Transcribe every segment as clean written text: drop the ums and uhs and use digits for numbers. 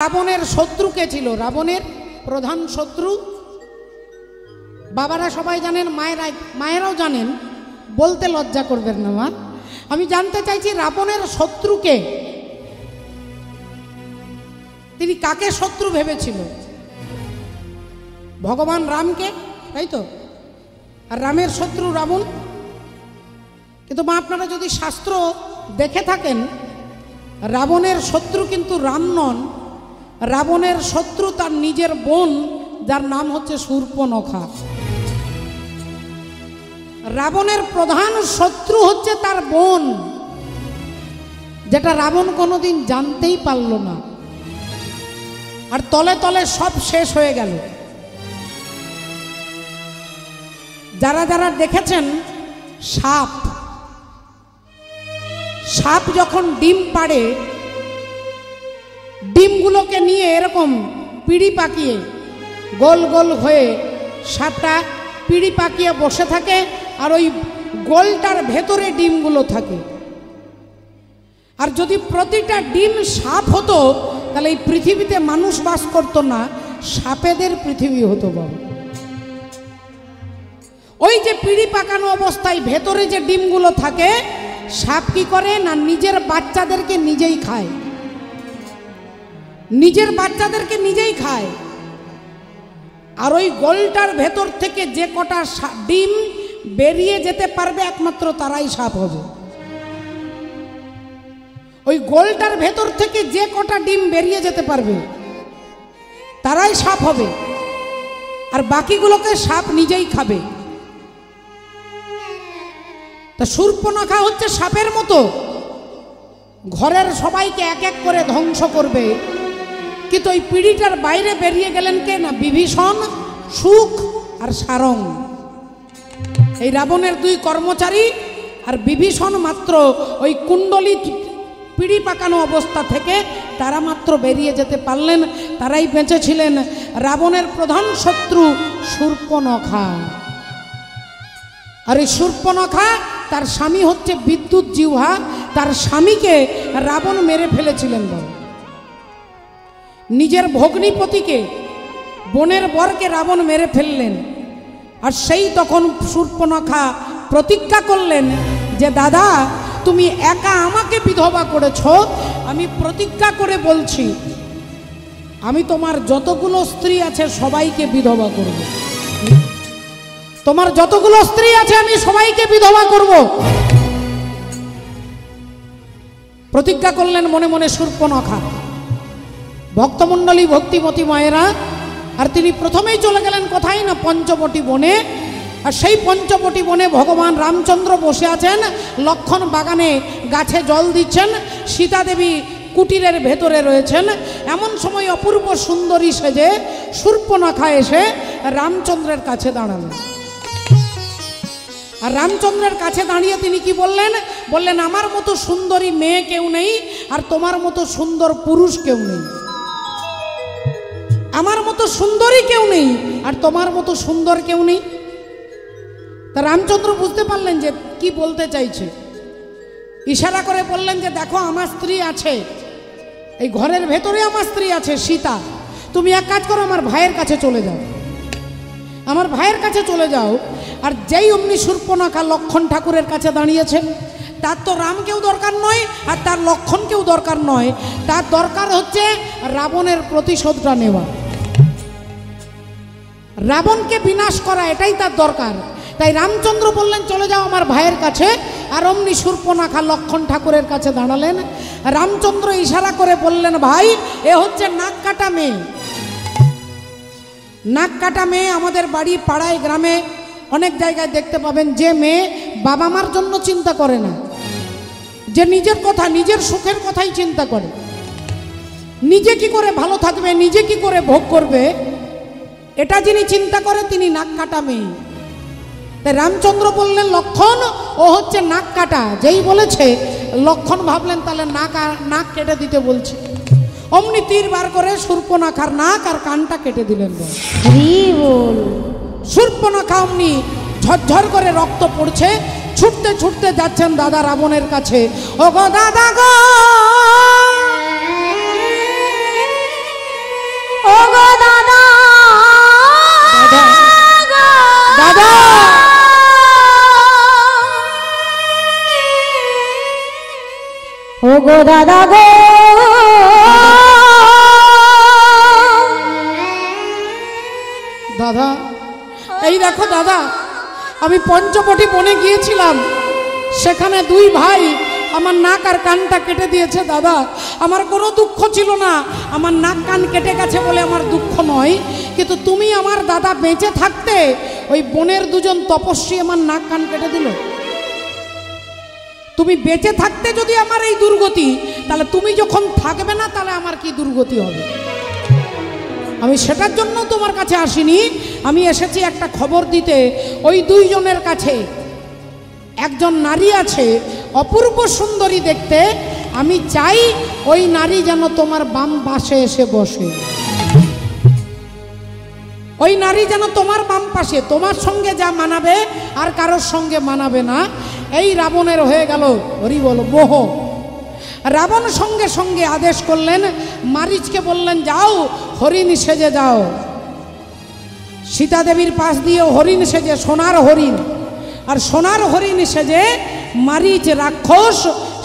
রাবণের শত্রু কে ছিল? রাবণের প্রধান শত্রু বাবারা সবাই জানেন, মায়েরাও জানেন, বলতে লজ্জা করবেন না মা। আমি জানতে চাইছি রাবণের শত্রু কে? তিনি কাকে শত্রু ভেবেছিল? ভগবান রামকে, তাই তো? আর রামের শত্রু রাবণ। কিন্তু মা আপনারা যদি শাস্ত্র দেখে থাকেন, রাবণের শত্রু কিন্তু রাম নন। রাবণের শত্রু তার নিজের বোন, যার নাম হচ্ছে শূর্পণখা। রাবণের প্রধান শত্রু হচ্ছে তার বোন, যেটা রাবণ কোনোদিন জানতেই পারল না। আর তলে তলে সব শেষ হয়ে গেল। যারা যারা দেখেছেন সাপ, সাপ যখন ডিম পাড়ে, ডিমগুলোকে নিয়ে এরকম পিঁড়ি পাকিয়ে গোল গোল হয়ে সাপটা পিঁড়ি পাকিয়ে বসে থাকে, আর ওই গোলটার ভেতরে ডিমগুলো থাকে। আর যদি প্রতিটা ডিম সাপ হতো, তাহলে এই পৃথিবীতে মানুষ বাস করতো না, সাপেদের পৃথিবী হতো বাবা। ওই যে পিঁড়ি পাকানো অবস্থায় ভেতরে যে ডিমগুলো থাকে, সাপ কি করে না, নিজের বাচ্চাদেরকে নিজেই খায়, নিজের বাচ্চাদেরকে নিজেই খায়। আর ওই গোলটার ভেতর থেকে যে কটা ডিম বেরিয়ে যেতে পারবে, একমাত্র তারাই সাপ হবে। ওই গোলটার ভেতর থেকে যে কটা ডিম বেরিয়ে যেতে পারবে, তারাই সাপ হবে। আর বাকিগুলোকে সাপ নিজেই খাবে। তা শূর্পণখা হচ্ছে সাপের মতো, ঘরের সবাইকে এক এক করে ধ্বংস করবে। কিন্তু ওই পিঁড়িটার বাইরে বেরিয়ে গেলেন কে না, বিভীষণ, সুখ আর সারং। এই রাবণের দুই কর্মচারী। আর বিভীষণ মাত্র ওই কুণ্ডলী পিঁড়ি পাকানো অবস্থা থেকে তারা মাত্র বেরিয়ে যেতে পারলেন, তারাই বেঁচেছিলেন। রাবণের প্রধান শত্রু শূর্পণখা। আর এই শূর্পণখা, তার স্বামী হচ্ছে বিদ্যুৎ জিহ্বা। তার স্বামীকে রাবণ মেরে ফেলেছিলেন বাবা। নিজের ভগ্নিপতিকে, বোনের বরকে রাবণ মেরে ফেললেন। আর সেই তখন শূর্পণখা প্রতিজ্ঞা করলেন যে দাদা, তুমি একা আমাকে বিধবা করেছ, আমি প্রতিজ্ঞা করে বলছি, আমি তোমার যতগুলো স্ত্রী আছে সবাইকে বিধবা করব। তোমার যতগুলো স্ত্রী আছে আমি সবাইকে বিধবা করব। প্রতিজ্ঞা করলেন মনে মনে শূর্পণখা। ভক্তমণ্ডলী, ভক্তিমতী মায়েরা, আর তিনি প্রথমেই চলে গেলেন কোথায় না, পঞ্চবটী বনে। আর সেই পঞ্চবটী বনে ভগবান রামচন্দ্র বসে আছেন, লক্ষ্মণ বাগানে গাছে জল দিচ্ছেন, সীতা দেবী কুটিরের ভেতরে রয়েছেন। এমন সময় অপূর্ব সুন্দরী সেজে শূর্পণখা এসে রামচন্দ্রের কাছে দাঁড়ালেন। আর রামচন্দ্রের কাছে দাঁড়িয়ে তিনি কি বললেন? বললেন, আমার মতো সুন্দরী মেয়ে কেউ নেই, আর তোমার মতো সুন্দর পুরুষ কেউ নেই। আমার মতো সুন্দরী কেউ নেই, আর তোমার মতো সুন্দর কেউ নেই। তা রামচন্দ্র বুঝতে পারলেন যে কি বলতে চাইছে। ইশারা করে বললেন যে দেখো, আমার স্ত্রী আছে, এই ঘরের ভেতরে আমার স্ত্রী আছে সীতা। তুমি এক কাজ করো, আমার ভাইয়ের কাছে চলে যাও, আমার ভাইয়ের কাছে চলে যাও। আর যেই অমনি শূর্পণখা লক্ষ্মণ ঠাকুরের কাছে দাঁড়িয়েছে, তার তো রামকেও দরকার নয়, আর তার লক্ষ্মণকেও দরকার নয়। তার দরকার হচ্ছে রাবণের প্রতিশোধটা নেওয়া, রাবণকে বিনাশ করা, এটাই তার দরকার। তাই রামচন্দ্র বললেন চলে যাও আমার ভাইয়ের কাছে। আর অমনি শূর্পণখা লক্ষ্মণ ঠাকুরের কাছে দাঁড়ালেন। রামচন্দ্র ইশারা করে বললেন, ভাই, এ হচ্ছে নাক কাটা মেয়ে। নাক কাটা মেয়ে আমাদের বাড়ি, পাড়ায়, গ্রামে অনেক জায়গায় দেখতে পাবেন। যে মেয়ে বাবা মার জন্য চিন্তা করে না, যে নিজের কথা, নিজের সুখের কথাই চিন্তা করে, নিজে কি করে ভালো থাকবে, নিজে কি করে ভোগ করবে, এটা যিনি চিন্তা করে তিনি নাক কাটা মেয়ে। তাই রামচন্দ্র বললেন, লক্ষ্মণ, ও হচ্ছে নাক কাটা। যেই বলেছে, লক্ষ্মণ ভাবলেন তাহলে নাক কেটে দিতে বলছে। অমনি তীর বার করে শূর্পণখার নাক আর কানটা কেটে দিলেন। শূর্পণখা অমনি ঝরঝর করে রক্ত পড়ছে, ছুটতে ছুটতে যাচ্ছেন দাদা রাবণের কাছে। ও গো দাদা গো, গো দাদা গো দাদা, এই দেখো দাদা, আমি পঞ্চবটি বনে গিয়েছিলাম, সেখানে দুই ভাই আমার নাক আর কানটা কেটে দিয়েছে দাদা। আমার কোনো দুঃখ ছিল না, আমার নাক কান কেটে গেছে বলে আমার দুঃখ নয়, কিন্তু তুমি আমার দাদা বেঁচে থাকতে ওই বনের দুজন তপস্বী আমার নাক কান কেটে দিল। তুমি বেঁচে থাকতে যদি আমার এই দুর্গতি, তাহলে তুমি যখন থাকবে না তাহলে আমার কি দুর্গতি হবে? আমি সেটার জন্য তোমার কাছে আসিনি, আমি এসেছি একটা খবর দিতে। ওই দুইজনের কাছে একজন নারী আছে, অপূর্ব সুন্দরী দেখতে, আমি চাই ওই নারী যেন তোমার বাম পাশে এসে বসে। ওই নারী যেন তোমার বাম পাশে, তোমার সঙ্গে যা মানাবে আর কারোর সঙ্গে মানাবে না। এই রাবণের হয়ে গেল হরি বল মোহ। রাবণ সঙ্গে সঙ্গে আদেশ করলেন, মারীচকে বললেন যাও হরিণ সেজে যাও। সীতা দেবীর পাশ দিয়ে হরিণ সেজে, সোনার হরিণ, আর সোনার হরিণ সেজে মারীচ রাক্ষস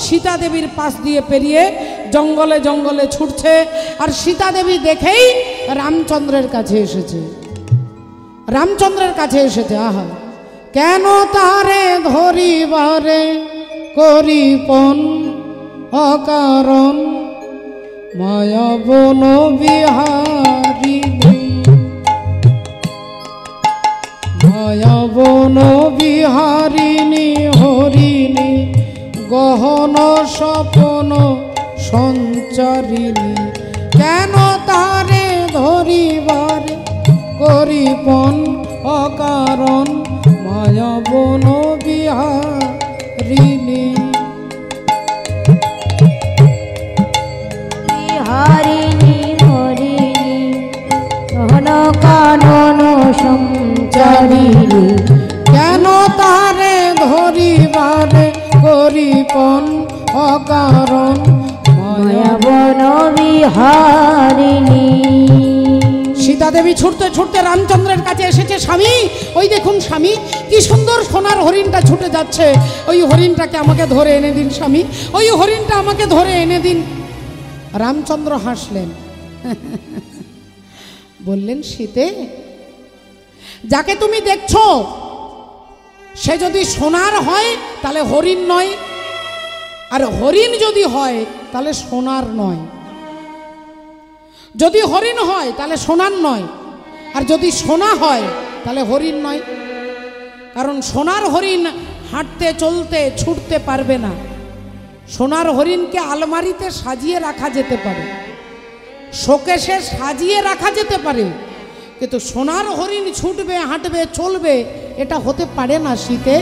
সীতা দেবীর পাশ দিয়ে পেরিয়ে জঙ্গলে জঙ্গলে ছুটছে। আর সীতা দেবী দেখেই রামচন্দ্রের কাছে এসেছে, রামচন্দ্রের কাছে এসেছে। আহা, কেন তারে ধরিবারে করিপন অকারণ মায়া বন বিহারিণী, মায়া বন বিহারিণী হরিণী গহন স্বপন সঞ্চারিণী। কেন তারে ধরিবারে করিপন অকারণ মায়া বন বিহারিণী। বিহারিণী হরিণী ঘন কানন সঞ্চারিণী। কেন তারে ধরিবারে করিপন অকারণ মায়া বন বিহারিণী। সীতা দেবী ছুটতে ছুটতে রামচন্দ্রের কাছে এসেছে। স্বামী, ওই দেখুন স্বামী, কি সুন্দর সোনার হরিণটা ছুটে যাচ্ছে, ওই হরিণটাকে আমাকে ধরে এনে দিন স্বামী, ওই হরিণটা আমাকে ধরে এনে দিন। রামচন্দ্র হাসলেন, বললেন সীতে, যাকে তুমি দেখছো সে যদি সোনার হয় তাহলে হরিণ নয়, আর হরিণ যদি হয় তাহলে সোনার নয়। যদি হরিণ হয় তাহলে সোনার নয়, আর যদি সোনা হয় তাহলে হরিণ নয়। কারণ সোনার হরিণ হাঁটতে চলতে ছুটতে পারবে না। সোনার হরিণকে আলমারিতে সাজিয়ে রাখা যেতে পারে, শোকেশে সাজিয়ে রাখা যেতে পারে, কিন্তু সোনার হরিণ ছুটবে হাঁটবে চলবে এটা হতে পারে না। শীতে,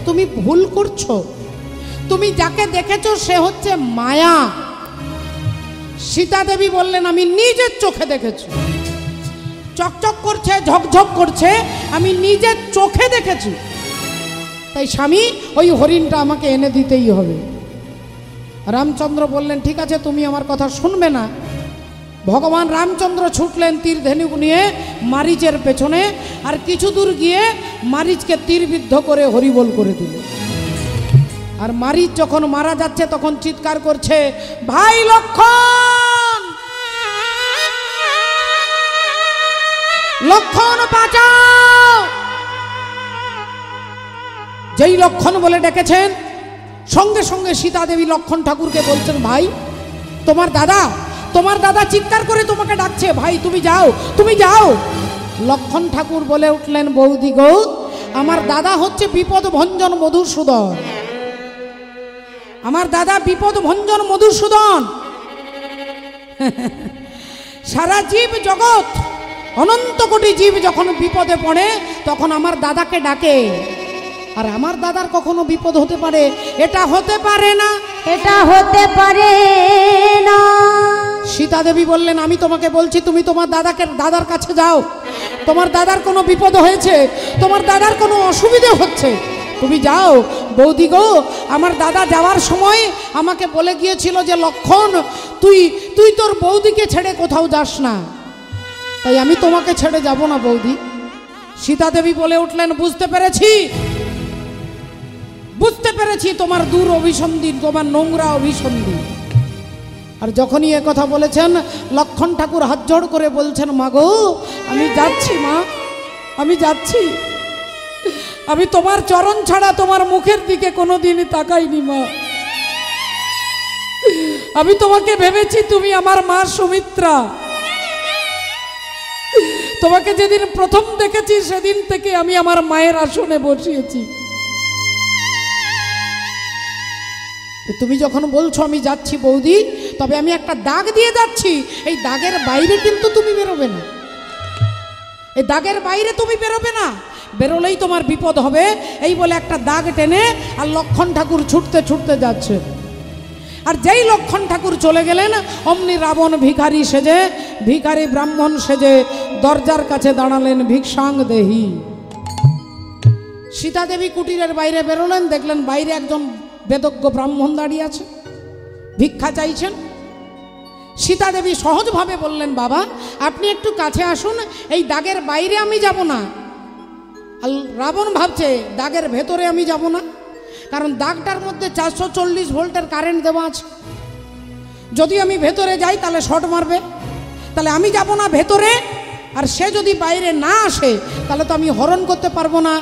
তুমি ভুল করছো। তুমি যাকে দেখেছো সে হচ্ছে মায়া। সীতা দেবী বললেন, আমি নিজের চোখে দেখেছি, চকচক করছে ঝকঝক করছে, আমি নিজের চোখে দেখেছি। তাই স্বামী, ওই হরিণটা আমাকে এনে দিতেই হবে। রামচন্দ্র বললেন, ঠিক আছে, তুমি আমার কথা শুনবে না। ভগবান রামচন্দ্র ছুটলেন তীর ধনুক নিয়ে মারীচের পেছনে, আর কিছু দূর গিয়ে মারীচকে তীরবিদ্ধ করে হরিবোল করে দিল। আর মারীচ যখন মারা যাচ্ছে তখন চিৎকার করছে, ভাই লক্ষণ, লক্ষণ বাঁচাও। যেই লক্ষণ বলে ডেকেছেন, সঙ্গে সঙ্গে সীতা দেবী লক্ষণ ঠাকুরকে বলছেন, ভাই তোমার দাদা চিৎকার করে তোমাকে ডাকছে, ভাই তুমি যাও, তুমি যাও। লক্ষণ ঠাকুর বলে উঠলেন, বৌদি গো, আমার দাদা হচ্ছে বিপদ ভঞ্জন মধুসূদন, আমার দাদা বিপদ ভঞ্জন মধুসূদন। সারা জীব জগৎ, অনন্ত কোটি জীব যখন বিপদে পড়ে তখন আমার দাদাকে ডাকে, আর আমার দাদার কখনো বিপদ হতে পারে? এটা হতে পারে না, এটা হতে পারে না। সীতা দেবী বললেন, আমি তোমাকে বলছি তুমি তোমার দাদার কাছে যাও। তোমার দাদার কোনো বিপদ হয়েছে, তোমার দাদার কোনো অসুবিধে হচ্ছে, তুমি যাও। বৌদি গো, আমার দাদা যাওয়ার সময় আমাকে বলে গিয়েছিল যে লক্ষণ, তুই তোর বৌদিকে ছেড়ে কোথাও যাস না, তাই আমি তোমাকে ছেড়ে যাব না বৌদি। সীতা দেবী বলে উঠলেন, বুঝতে পেরেছি তোমার দূর অভিসন্ধি, তোমার নোংরা অভিসন্ধি। আর যখনই এ কথা বলেছেন লক্ষণ ঠাকুর হাত জোড় করে বলছেন, মা গো আমি যাচ্ছি মা, আমি যাচ্ছি, আমি তোমার চরণ ছাড়া তোমার মুখের দিকে কোনোদিনই তাকাইনি মা। আমি তোমাকে ভেবেছি তুমি আমার মা সুমিত্রা। তোমাকে যেদিন প্রথম দেখেছি সেদিন থেকে আমি আমার মায়ের আসনে বসিয়েছি। তুমি যখন বলছো আমি যাচ্ছি বৌদি, তবে আমি একটা দাগ দিয়ে যাচ্ছি, এই দাগের বাইরে কিন্তু তুমি বেরোবে না, এই দাগের বাইরে তুমি বেরোবে না, বেরোলেই তোমার বিপদ হবে। এই বলে একটা দাগ টেনে আর লক্ষণ ঠাকুর ছুটতে ছুটতে যাচ্ছে। আর যেই লক্ষণ ঠাকুর চলে গেলেন অমনি রাবণ ভিখারি সেজে, ভিখারি ব্রাহ্মণ সেজে দরজার কাছে দাঁড়ালেন, ভিক্ষাং দেহি। সীতা দেবী কুটিরের বাইরে বেরোলেন, দেখলেন বাইরে একজন বেদজ্ঞ ব্রাহ্মণ দাঁড়িয়ে আছে, ভিক্ষা চাইছেন। সীতা দেবী সহজভাবে বললেন, বাবা আপনি একটু কাছে আসুন, এই দাগের বাইরে আমি যাব না। আর রাবণ ভাবছে দাগের ভেতরে আমি যাব না, কারণ দাগটার মধ্যে 440 ভোল্টের কারেন্ট দেওয়া আছে, যদি আমি ভেতরে যাই তাহলে শর্ট মারবে, তাহলে আমি যাব না ভেতরে। আর সে যদি বাইরে না আসে তাহলে তো আমি হরণ করতে পারবো না।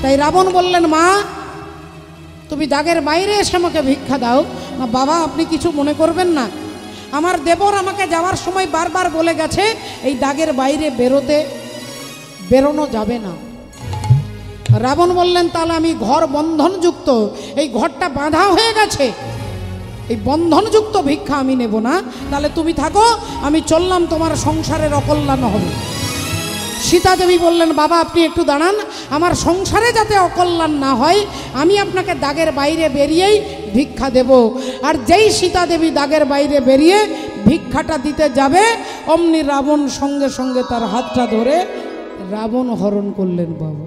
তাই রাবণ বললেন, মা তুমি দাগের বাইরে এসে আমাকে ভিক্ষা দাও না। বাবা আপনি কিছু মনে করবেন না, আমার দেবর আমাকে যাওয়ার সময় বারবার বলে গেছে এই দাগের বাইরে বেরোনো যাবে না। রাবণ বললেন, তাহলে আমি ঘর বন্ধনযুক্ত, এই ঘরটা বাঁধা হয়ে গেছে, এই বন্ধনযুক্ত ভিক্ষা আমি নেব না, তাহলে তুমি থাকো, আমি চললাম, তোমার সংসারের অকল্যাণ হবে। সীতা দেবী বললেন, বাবা আপনি একটু দাঁড়ান, আমার সংসারে যাতে অকল্যাণ না হয় আমি আপনাকে দাগের বাইরে বেরিয়েই ভিক্ষা দেব। আর যেই সীতা দেবী দাগের বাইরে বেরিয়ে ভিক্ষাটা দিতে যাবে অমনি রাবণ সঙ্গে সঙ্গে তার হাতটা ধরে রাবণ হরণ করলেন। বাবা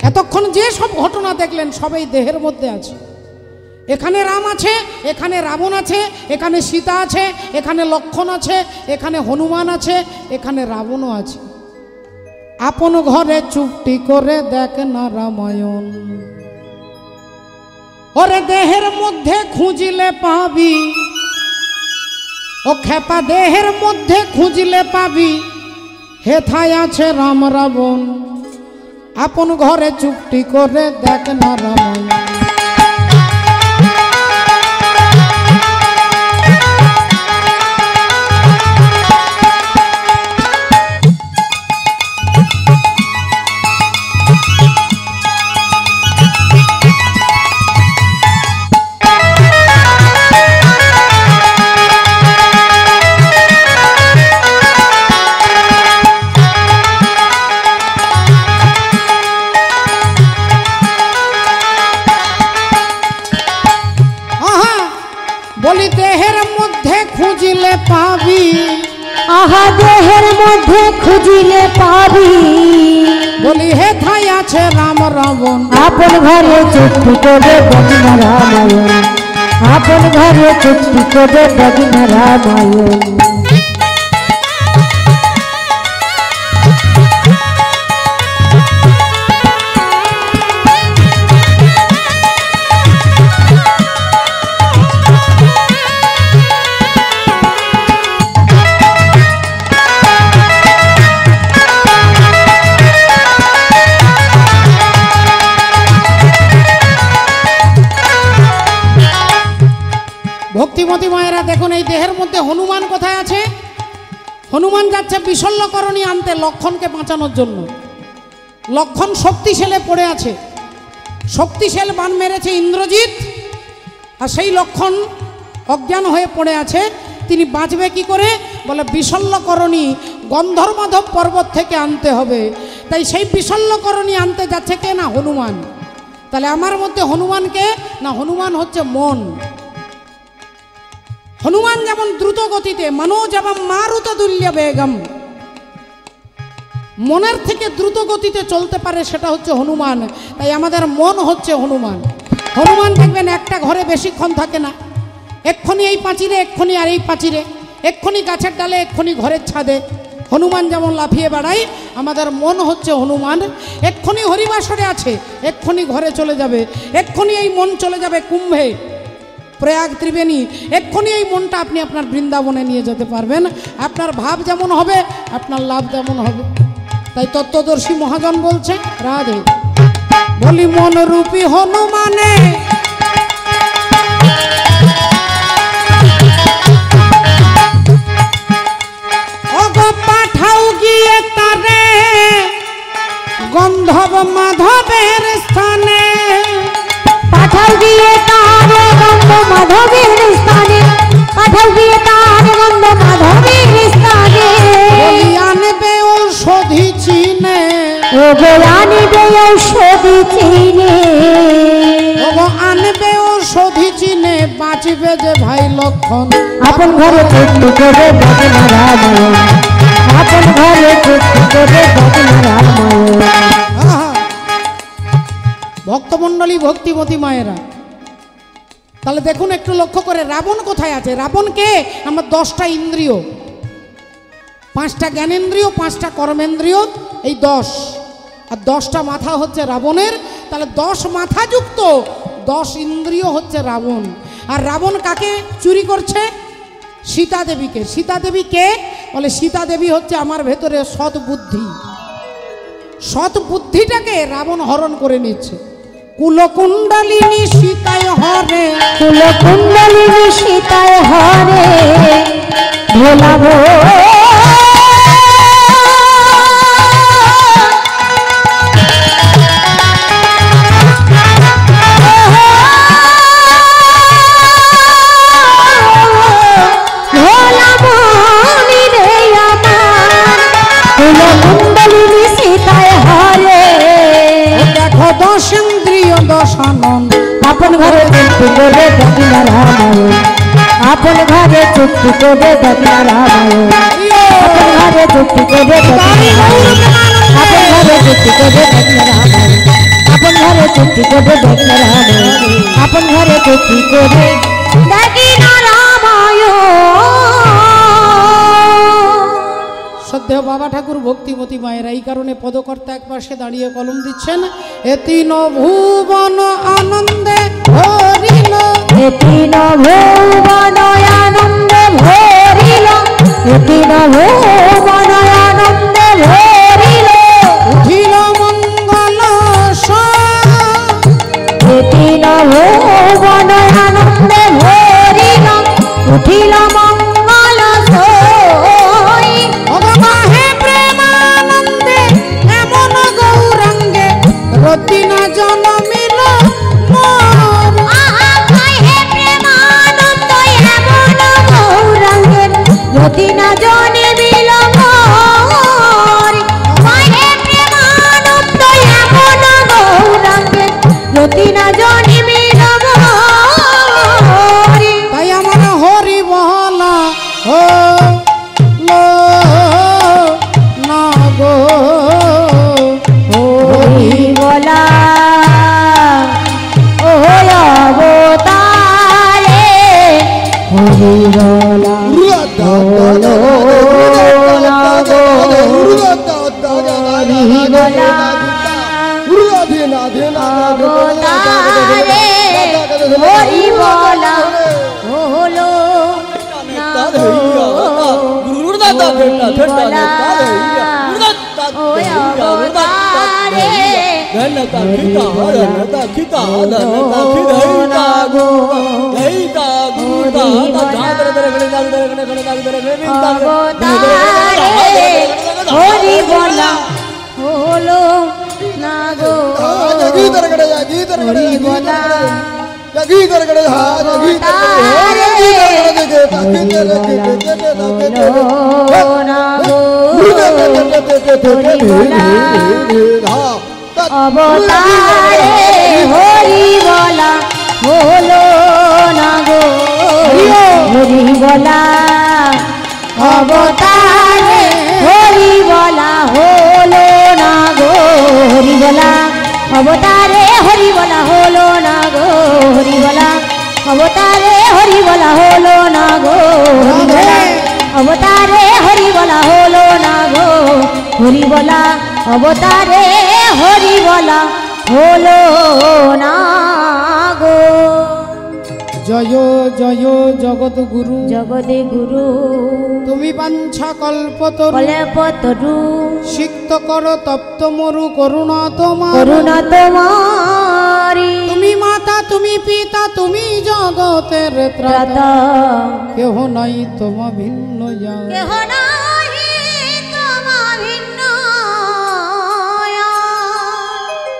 এতক্ষণ যে সব ঘটনা দেখলেন সবই দেহের মধ্যে আছে। এখানে রাম আছে, এখানে রাবণ আছে, এখানে সীতা আছে, এখানে লক্ষণ আছে, এখানে হনুমান আছে, এখানে রাবণও আছে। আপন ঘরে চুপটি করে দেখ না রামায়ণ, ওরে দেহের মধ্যে খুঁজিলে পাবি, ও খেপা দেহের মধ্যে খুঁজিলে পাবি, হেথায় আছে রাম রাবণ। আপন ঘরে চুপটি করে দেখ না রামায়ণ। পাবি, আহা দেহের মধ্যে খুঁজিলে পাবি, বলি হেথায় আছে রাম রাবণ। আপন ঘরে চুপটি করে দেখ না রামায়ণ, আপন ঘরে চুপটি করে দেখ না রামায়ণ। ভক্তিমতী মায়েরা দেখুন, এই দেহের মধ্যে হনুমান কোথায় আছে? হনুমান যাচ্ছে বিশল্যকরণী আনতে লক্ষণকে বাঁচানোর জন্য। লক্ষণ শক্তিশালে পড়ে আছে, শক্তিশাল বান মেরেছে ইন্দ্রজিৎ, আর সেই লক্ষণ অজ্ঞান হয়ে পড়ে আছে। তিনি বাঁচবে কি করে? বলে বিশল্যকরণী গন্ধর্বমাধব পর্বত থেকে আনতে হবে। তাই সেই বিশল্যকরণী আনতে যাচ্ছে কে? না হনুমান। তাহলে আমার মধ্যে হনুমানকে না, হনুমান হচ্ছে মন। হনুমান যেমন দ্রুত গতিতে, মনোজবম মারুত তুল্য বেগম, মনের থেকে দ্রুত গতিতে চলতে পারে, সেটা হচ্ছে হনুমান। তাই আমাদের মন হচ্ছে হনুমান। হনুমান দেখবেন একটা ঘরে বেশিক্ষণ থাকে না, এক্ষুনি এই পাঁচিরে, এক্ষুনি আর এই পাঁচিরে, এক্ষুনি গাছের ডালে, এক্ষুনি ঘরের ছাদে। হনুমান যেমন লাফিয়ে বেড়ায়, আমাদের মন হচ্ছে হনুমান। এক্ষুনি হরিবাসরে আছে, এক্ষুনি ঘরে চলে যাবে, এক্ষুনি এই মন চলে যাবে কুম্ভে। প্রয়াগ ত্রিবেণী, এক্ষুনি এই মনটা আপনি আপনার বৃন্দাবনে নিয়ে যেতে পারবেন। আপনার ভাব যেমন হবে আপনার লাভ তেমন হবে। তাই তত্ত্বদর্শী মহাজন বলছে রাধে বলি মন রূপী হনুমানে পাঠাও গিয়ে তারে গন্ধব মাধবের স্থানে, পাঠাও গিয়ে তারে গন্ধ মাধবের স্থানে, পাঠাও গিয়ে তারে গন্ধ মাধবের স্থানে। বলি আনবে ঔষধি চিনে, ও গো আনবে ঔষধি চিনে, ও গো আনবে ঔষধি চিনে, বাঁচবে যে ভাই লক্ষণ। আপন ঘরে চুক্তি করে বদনা রামায়ণ, আপন ঘরে চুক্তি করে বদনা রামায়ণ। ভক্তমণ্ডলী ভক্তিমতী মায়েরা, তাহলে দেখুন একটু লক্ষ্য করে রাবণ কোথায় আছে। রাবণ কে? আমার 10টা ইন্দ্রিয়, 5টা জ্ঞানেন্দ্রিয়, 5টা কর্মেন্দ্রিয়, এই 10, আর 10টা মাথা হচ্ছে রাবণের। তাহলে 10 মাথা যুক্ত 10 ইন্দ্রিয় হচ্ছে রাবণ। আর রাবণ কাকে চুরি করছে? সীতা দেবীকে। সীতা দেবী কে? বলে সীতা দেবী হচ্ছে আমার ভেতরে সৎ বুদ্ধি, সৎ বুদ্ধিটাকে রাবণ হরণ করে নিচ্ছে। কুলকুণ্ডলিনী সীতায় হরে, কুলকুণ্ডলিনী সীতায় হরে, ভোলা কুলকুণ্ডলিনী সীতায় হরে। দেখো 10 ইন্দ্রিয় 10 আনন্দ, আপন ঘরে চুক্তি করে বদনা রামায়ণ, আপন ঘরে চুক্তি করে বদনা রামায়ণ, আপন ঘরে চুক্তি করে বদনা রামায়ণ, আপন ঘরে চুক্তি করে বদনা রামায়ণ, আপন ঘরে চুক্তি করে বদনা রামায়ণ, আপন ঘরে চুক্তি করে বদনা রামায়ণ। শ্রদ্ধেয় বাবা ঠাকুর ভক্তিমতী মায়েরা, এই কারণে পদকর্তা এক পাশে দাঁড়িয়ে কলম দিচ্ছেন। এ তিন ভুবন আনন্দে ভরিল, এ তিন ভুবন আনন্দে ভরিল, এ তিন ভুবন আনন্দে ভরিল, উঠিল মঙ্গল এ তিন ভুবন আনন্দে ভরিল, উঠিল মঙ্গল সই। হে প্রেমানন্দে এমন গৌরাঙ্গে রতি না জনমিল মোর। হে প্রেমানন্দ এমন গৌরাঙ্গের রতি না জনমিল মোর। হে প্রেমানন্দ এমন গৌরাঙ্গের রতি না জনমিল মোর। তাই আমার হরি বলা ও লো না গো হরি বলা ও অবতারে, হরি বলা বলো না গো, হরি বলা অবতারে, হরি বলা হলো না গো, হরি বলা ও অবতারে, হরি বলা অবতারে, হরি বলা হলো না গো, হরি বলা অবতারে, হরি বলা হলো না গো, হরি বলা অবতারে, হরি বলা হলো না গো, হরি বলা অবতারে, হরি বলা হলো না গো, হরি বলা অবতারে, হরি বলা হলো না গো, হরি বলা অবতারে, হরি বলা হলো না গো, হরি বলা অবতারে, হরি বলা হলো না গো। জয় জয় জগৎগুরু জগদে গুরু তুমি বাঞ্ছা কল্পতরু কল্পতরু সিক্ত কর তপ্ত মরু করুণা তোমার করুণা তোমারি তুমি মাতা তুমি পিতা তুমি জগতের ত্রাতা ত্রাতা কেহ নাই তোমা ভিন্ন কেহ নাহি তোমা ভিন্ন।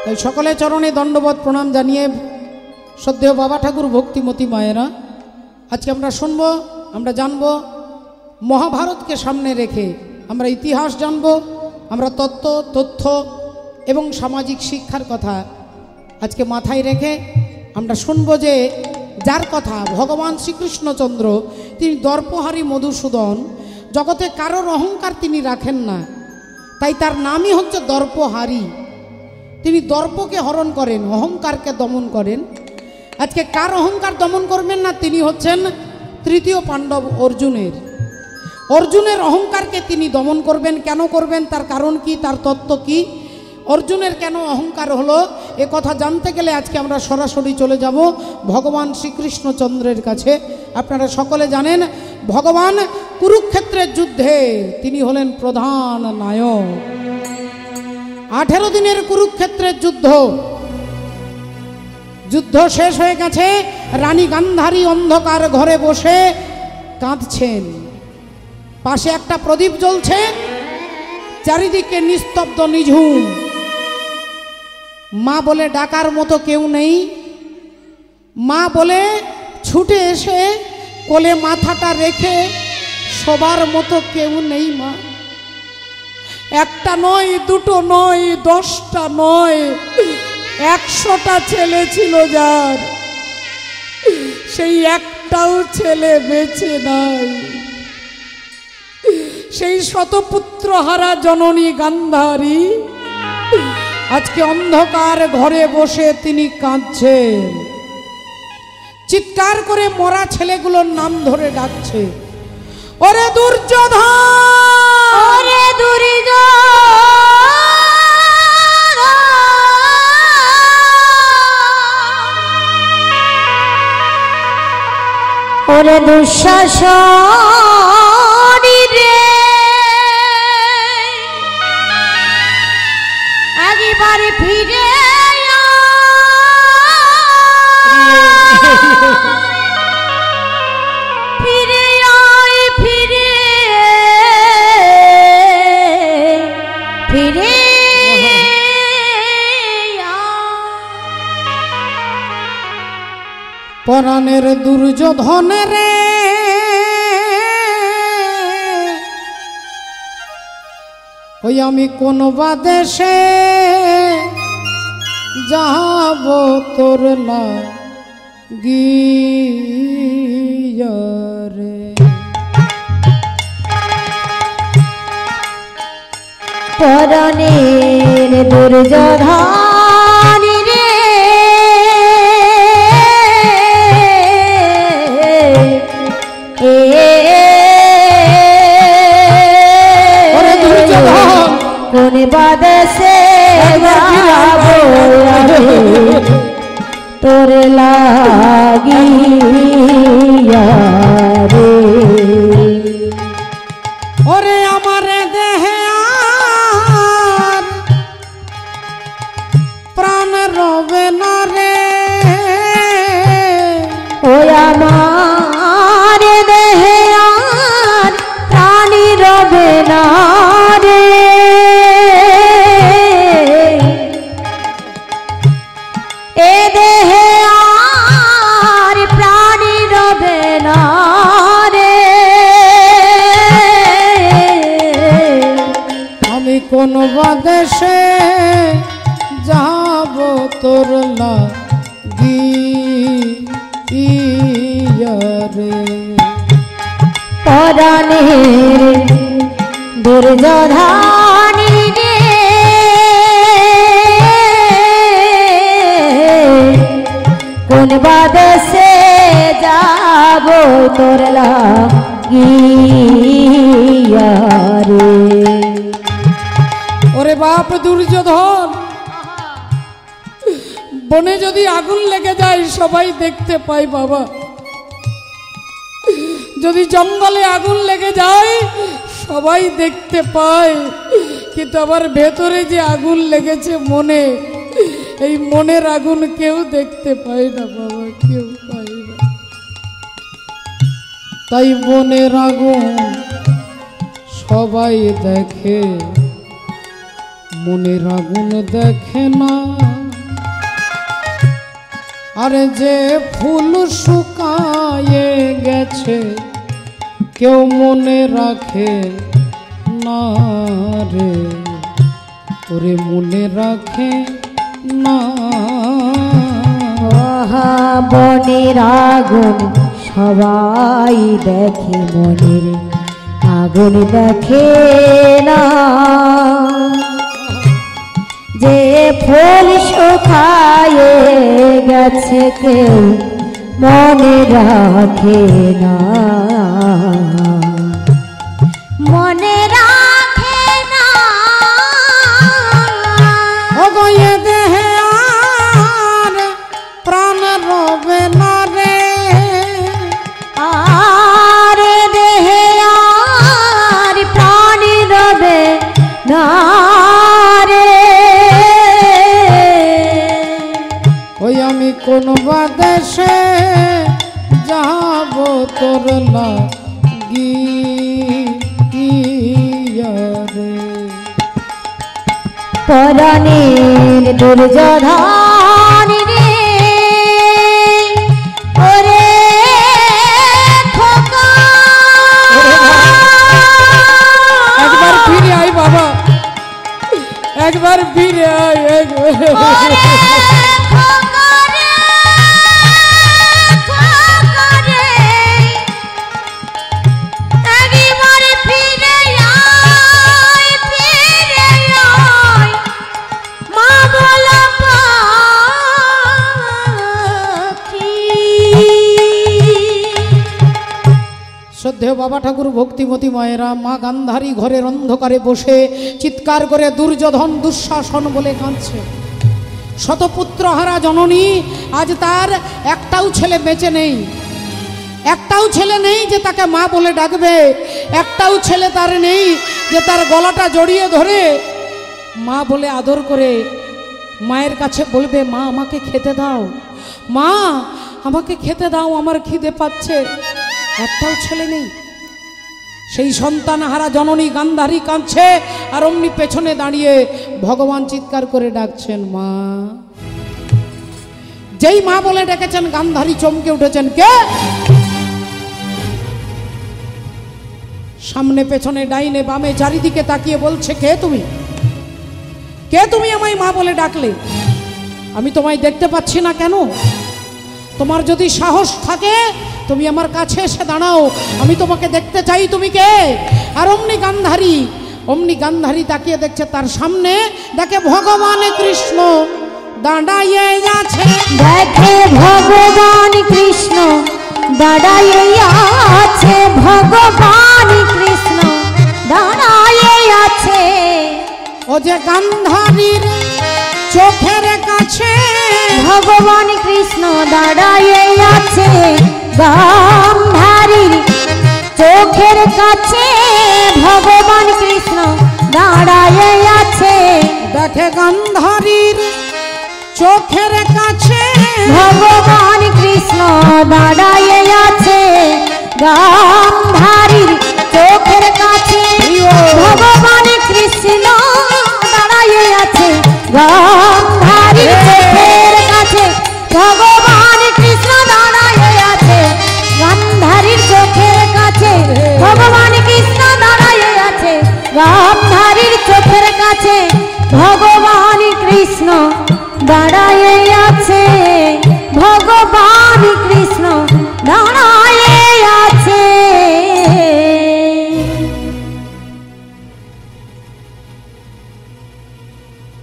তাই সকলে চরণে দণ্ডবত প্রণাম জানিয়ে শ্রদ্ধেয় বাবা ঠাকুর ভক্তিমতী মায়েরা, আজকে আমরা শুনব, আমরা জানব মহাভারতকে সামনে রেখে আমরা ইতিহাস জানব, আমরা তত্ত্ব তথ্য এবং সামাজিক শিক্ষার কথা আজকে মাথায় রেখে আমরা শুনব যে যার কথা ভগবান শ্রীকৃষ্ণচন্দ্র, তিনি দর্পহারী মধুসূদন, জগতে কারোর অহংকার তিনি রাখেন না, তাই তার নামই হচ্ছে দর্পহারী। তিনি দর্পকে হরণ করেন, অহংকারকে দমন করেন। আজকে কার অহংকার দমন করবেন না, তিনি হচ্ছেন তৃতীয় পাণ্ডব অর্জুনের অহংকারকে তিনি দমন করবেন। কেন করবেন, তার কারণ কি, তার তত্ত্ব কি, অর্জুনের কেন অহংকার হলো, এ কথা জানতে গেলে আজকে আমরা সরাসরি চলে যাব ভগবান শ্রীকৃষ্ণচন্দ্রের কাছে। আপনারা সকলে জানেন ভগবান কুরুক্ষেত্রের যুদ্ধে তিনি হলেন প্রধান নায়ক। 18 দিনের কুরুক্ষেত্রের যুদ্ধ শেষ হয়ে গেছে। রানী গান্ধারী অন্ধকার ঘরে বসে কাঁদছেন, পাশে একটা প্রদীপ জ্বলছে, চারিদিকে নিস্তব্ধ নিঝুম। মা বলে ডাকার মতো কেউ নেই। মা বলে ছুটে এসে কোলে মাথাটা রেখে সবার মতো কেউ নেই। মা একটা নয়, দুটো নয়, 10টা নয়, 100টা ছেলে ছিল যার, সেই একটাও ছেলে বেঁচে নাই। সেই শতপুত্র হারা জননী গান্ধারী আজকে অন্ধকার ঘরে বসে তিনি কাঁদছেন, চিৎকার করে মরা ছেলেগুলোর নাম ধরে ডাকছে, ওরে দুর্যোধন, ওরে দুর্যোধন, ওরে দুঃশাসন রে, একবার ফিরে ফিরে আয়, ফিরে ফিরে পরাণের দুর্যোধন রে, ওই আমি কোন বা দেশে যাব তোর লাগিয়া রে। পরাণের দুর্যোধন রে, কোন বাদেশে যাব তোর লাগিয়া রে। ওরে আমার দেহে আর প্রাণ রবে না রে, ওই আমার দেহে আর প্রাণী রবে না রে, এ দেহে আর প্রাণী রবে না রে। আমি কোন বাদেশে যাব তোর লাগিয়া রে। পরাণের দুর্যোধন রে, কোন বাদেশে যাব তোর লাগিয়া রে। ওরে বাপ দুর্যোধন, বনে যদি আগুন লেগে যায় সবাই দেখতে পায় বাবা, যদি জঙ্গলে আগুন লেগে যায় সবাই দেখতে পায়, কিন্তু আমার ভেতরে যে আগুন লেগেছে মনে, এই মনের আগুন কেউ দেখতে পায় না বাবা, কেউ পায় না। তাই মনের আগুন সবাই দেখে, মনের আগুন দেখে না। আরে যে ফুল শুকায়ে গেছে কেউ মনে রাখে না রে, ওরে মনে রাখে না। বনের আগুন সবাই দেখে, মনের আগুন দেখে না। যে ফুল শুকায়ে গেছে কেউ মনে রাখে না, মনে রাখে না। ওগোয়ে দেহে আর প্রাণ রবে না রে, আর দেহে আর প্রাণ রবে না রে। ওই আমি কোন বাদেশে যাব তোর লাগিয়া রে। পরাণের দুর্যোধন রে, ওরে খোকা। একবার ফিরে আয় বাবা, একবার ফিরে আয়, একবার। শ্রদ্ধেয় বাবা ঠাকুর ভক্তিমতী মায়েরা, মা গান্ধারী ঘরের অন্ধকারে বসে চিৎকার করে দুর্যোধন দুঃশাসন বলে কাঁদছে। শতপুত্রহারা জননী, আজ তার একটাও ছেলে বেঁচে নেই, একটাও ছেলে নেই যে তাকে মা বলে ডাকবে, একটাও ছেলে তার নেই যে তার গলাটা জড়িয়ে ধরে মা বলে আদর করে মায়ের কাছে বলবে, মা আমাকে খেতে দাও, মা আমাকে খেতে দাও, আমার খিদে পাচ্ছে। একটাও ছেলে নেই। সেই সন্তান হারা জননী গান্ধারী কাঁদছে, আর অমনি পেছনে দাঁড়িয়ে ভগবান চিৎকার করে ডাকছেন মা। যেই মা বলে ডেকেছেন গান্ধারী চমকে উঠেছেন। কে? সামনে পেছনে ডাইনে বামে চারিদিকে তাকিয়ে বলছে, কে তুমি? কে তুমি আমায় মা বলে ডাকলে? আমি তোমায় দেখতে পাচ্ছি না কেন? তোমার যদি সাহস থাকে তুমি আমার কাছে এসে দাঁড়াও, আমি তোমাকে দেখতে চাই, তুমি কে? আর অমনি গান্ধারী তাকিয়ে দেখছে, তার সামনে দেখে ভগবান কৃষ্ণ দাঁড়াইয়ে আছে। দেখে ভগবান কৃষ্ণ দাঁড়াইয়ে আছে, ভগবান কৃষ্ণ দাঁড়াইয়ে আছে। ও যে গান্ধারীর চোখের কাছে ভগবান কৃষ্ণ দাঁড়াইয়ে আছে, গান্ধারীর চোখের কাছে ভগবান কৃষ্ণ দাঁড়াইয়ে আছে। দেখে গান্ধারীর চোখের কাছে ভগবান কৃষ্ণ দাঁড়াইয়ে আছে, গান্ধারীর চোখের কাছে ভগবান কৃষ্ণ দাঁড়াইয়ে আছে, গান্ধারীর চোখের কাছে ভগবান কৃষ্ণ দাঁড়াইয়ে আছে, গান্ধারীর চোখের কাছে ভগবান কৃষ্ণ দাঁড়াইয়ে আছে, গান্ধারীর চোখের কাছে ভগবান কৃষ্ণ দাঁড়াইয়ে আছে, ভগবান কৃষ্ণ দাঁড়াইয়ে আছে।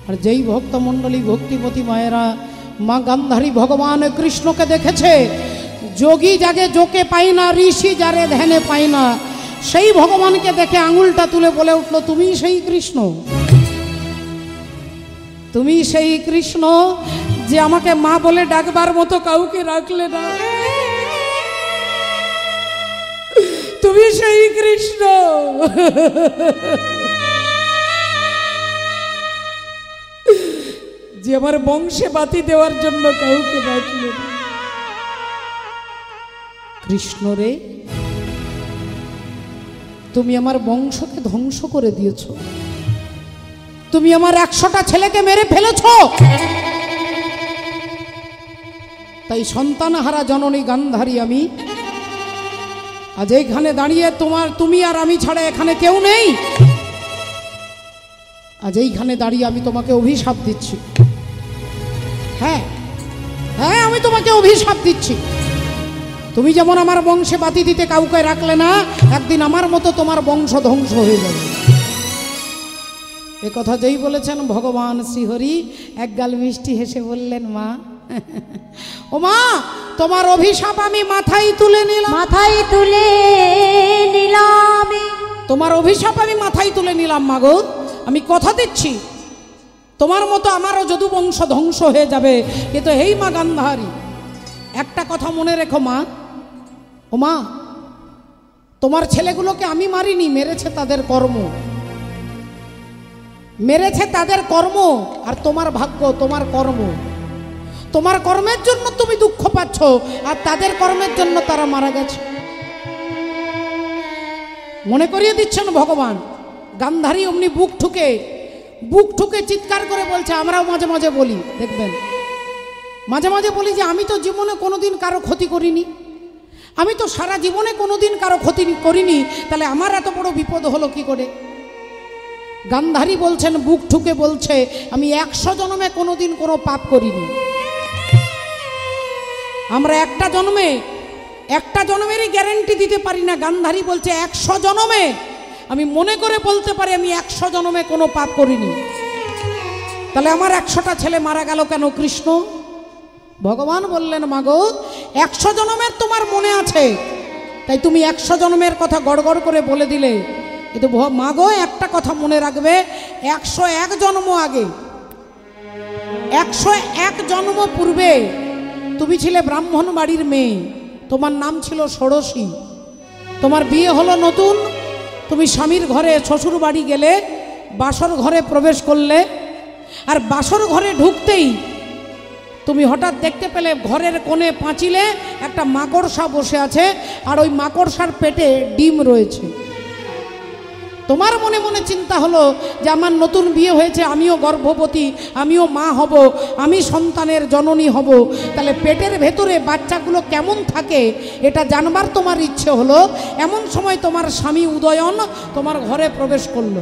আর যেই ভক্তমণ্ডলী ভক্তিপতি মায়েরা মা গান্ধারী ভগবান কৃষ্ণকে দেখেছে, যোগী যাকে যোকে পাই না, ঋষি যারে ধ্যানে পাই না, সেই ভগবানকে দেখে আঙুলটা তুলে বলে উঠল, তুমি সেই কৃষ্ণ, তুমি সেই কৃষ্ণ যে আমাকে মা বলে ডাকবার মতো কাউকে রাখলে না। তুমি সেই কৃষ্ণ যে আমার বংশে বাতি দেওয়ার জন্য কাউকে ডাকল না। কৃষ্ণ রে, তুমি আমার বংশকে ধ্বংস করে দিয়েছ, তুমি আমার 100টা ছেলেকে মেরে ফেলেছ। তাই সন্তানহারা জননী গান্ধারী আমি আজ এইখানে দাঁড়িয়ে তুমি আর আমি ছাড়া এখানে কেউ নেই। আজ এইখানে দাঁড়িয়ে আমি তোমাকে অভিশাপ দিচ্ছি। হ্যাঁ হ্যাঁ, আমি তোমাকে অভিশাপ দিচ্ছি। তুমি যেমন আমার বংশে বাতি দিতে কাউকে রাখলে না, একদিন আমার মতো তোমার বংশ ধ্বংস হয়ে যাবে। এ কথা যেই বলেছেন ভগবান শ্রীহরি একগাল মিষ্টি হেসে বললেন, মা ও মা, তোমার অভিশাপ আমি মাথায় তুলে নিলাম। মাথায় তুলে নিলাম, তোমার অভিশাপ আমি মাথায় তুলে নিলাম। মাগো, আমি কথা দিচ্ছি তোমার মতো আমারও যদু বংশ ধ্বংস হয়ে যাবে। কিন্তু হেই মা গান্ধারী, একটা কথা মনে রেখো মা। ও মা, তোমার ছেলেগুলোকে আমি মারিনি, মেরেছে তাদের কর্ম, মেরেছে তাদের কর্ম। আর তোমার ভাগ্য, তোমার কর্ম, তোমার কর্মের জন্য তুমি দুঃখ পাচ্ছ, আর তাদের কর্মের জন্য তারা মারা গেছে। মনে করিয়ে দিচ্ছেন ভগবান। গান্ধারী অমনি বুক ঠুকে চিৎকার করে বলছে। আমরাও মাঝে মাঝে বলি, দেখবেন মাঝে মাঝে বলি যে আমি তো জীবনে কোনোদিন কারো ক্ষতি করিনি, আমি তো সারা জীবনে কোনোদিন কারো ক্ষতি করিনি, তাহলে আমার এত বড় বিপদ হলো কি করে? গান্ধারী বলছেন, বুক ঠুকে বলছে, আমি 100 জন্মে কোনোদিন কোনো পাপ করিনি। আমরা একটা জন্মেরই গ্যারেন্টি দিতে পারি না। গান্ধারী বলছে 100 জন্মে আমি মনে করে বলতে পারি আমি 100 জন্মে কোনো পাপ করিনি। তাহলে আমার 100টা ছেলে মারা গেল কেন কৃষ্ণ? ভগবান বললেন, মাগো 100 জন্মের তোমার মনে আছে, তাই তুমি 100 জন্মের কথা গড়গড় করে বলে দিলে। কিন্তু মাগো একটা কথা মনে রাখবে, 101 জন্ম আগে, 101 জন্ম পূর্বে তুমি ছিলে ব্রাহ্মণ বাড়ির মেয়ে, তোমার নাম ছিল ষোড়শী। তোমার বিয়ে হলো নতুন, তুমি স্বামীর ঘরে শ্বশুর বাড়ি গেলে, বাসর ঘরে প্রবেশ করলে, আর বাসর ঘরে ঢুকতেই তুমি হঠাৎ দেখতে পেলে ঘরের কোণে পাঁচিলে একটা মাকড়সা বসে আছে, আর ওই মাকড়সার পেটে ডিম রয়েছে। তোমার মনে মনে চিন্তা হলো যে আমার নতুন বিয়ে হয়েছে, আমিও গর্ভবতী, আমিও মা হব, আমি সন্তানের জননী হব, তাহলে পেটের ভেতরে বাচ্চাগুলো কেমন থাকে এটা জানবার তোমার ইচ্ছে হলো। এমন সময় তোমার স্বামী উদয়ন তোমার ঘরে প্রবেশ করলো।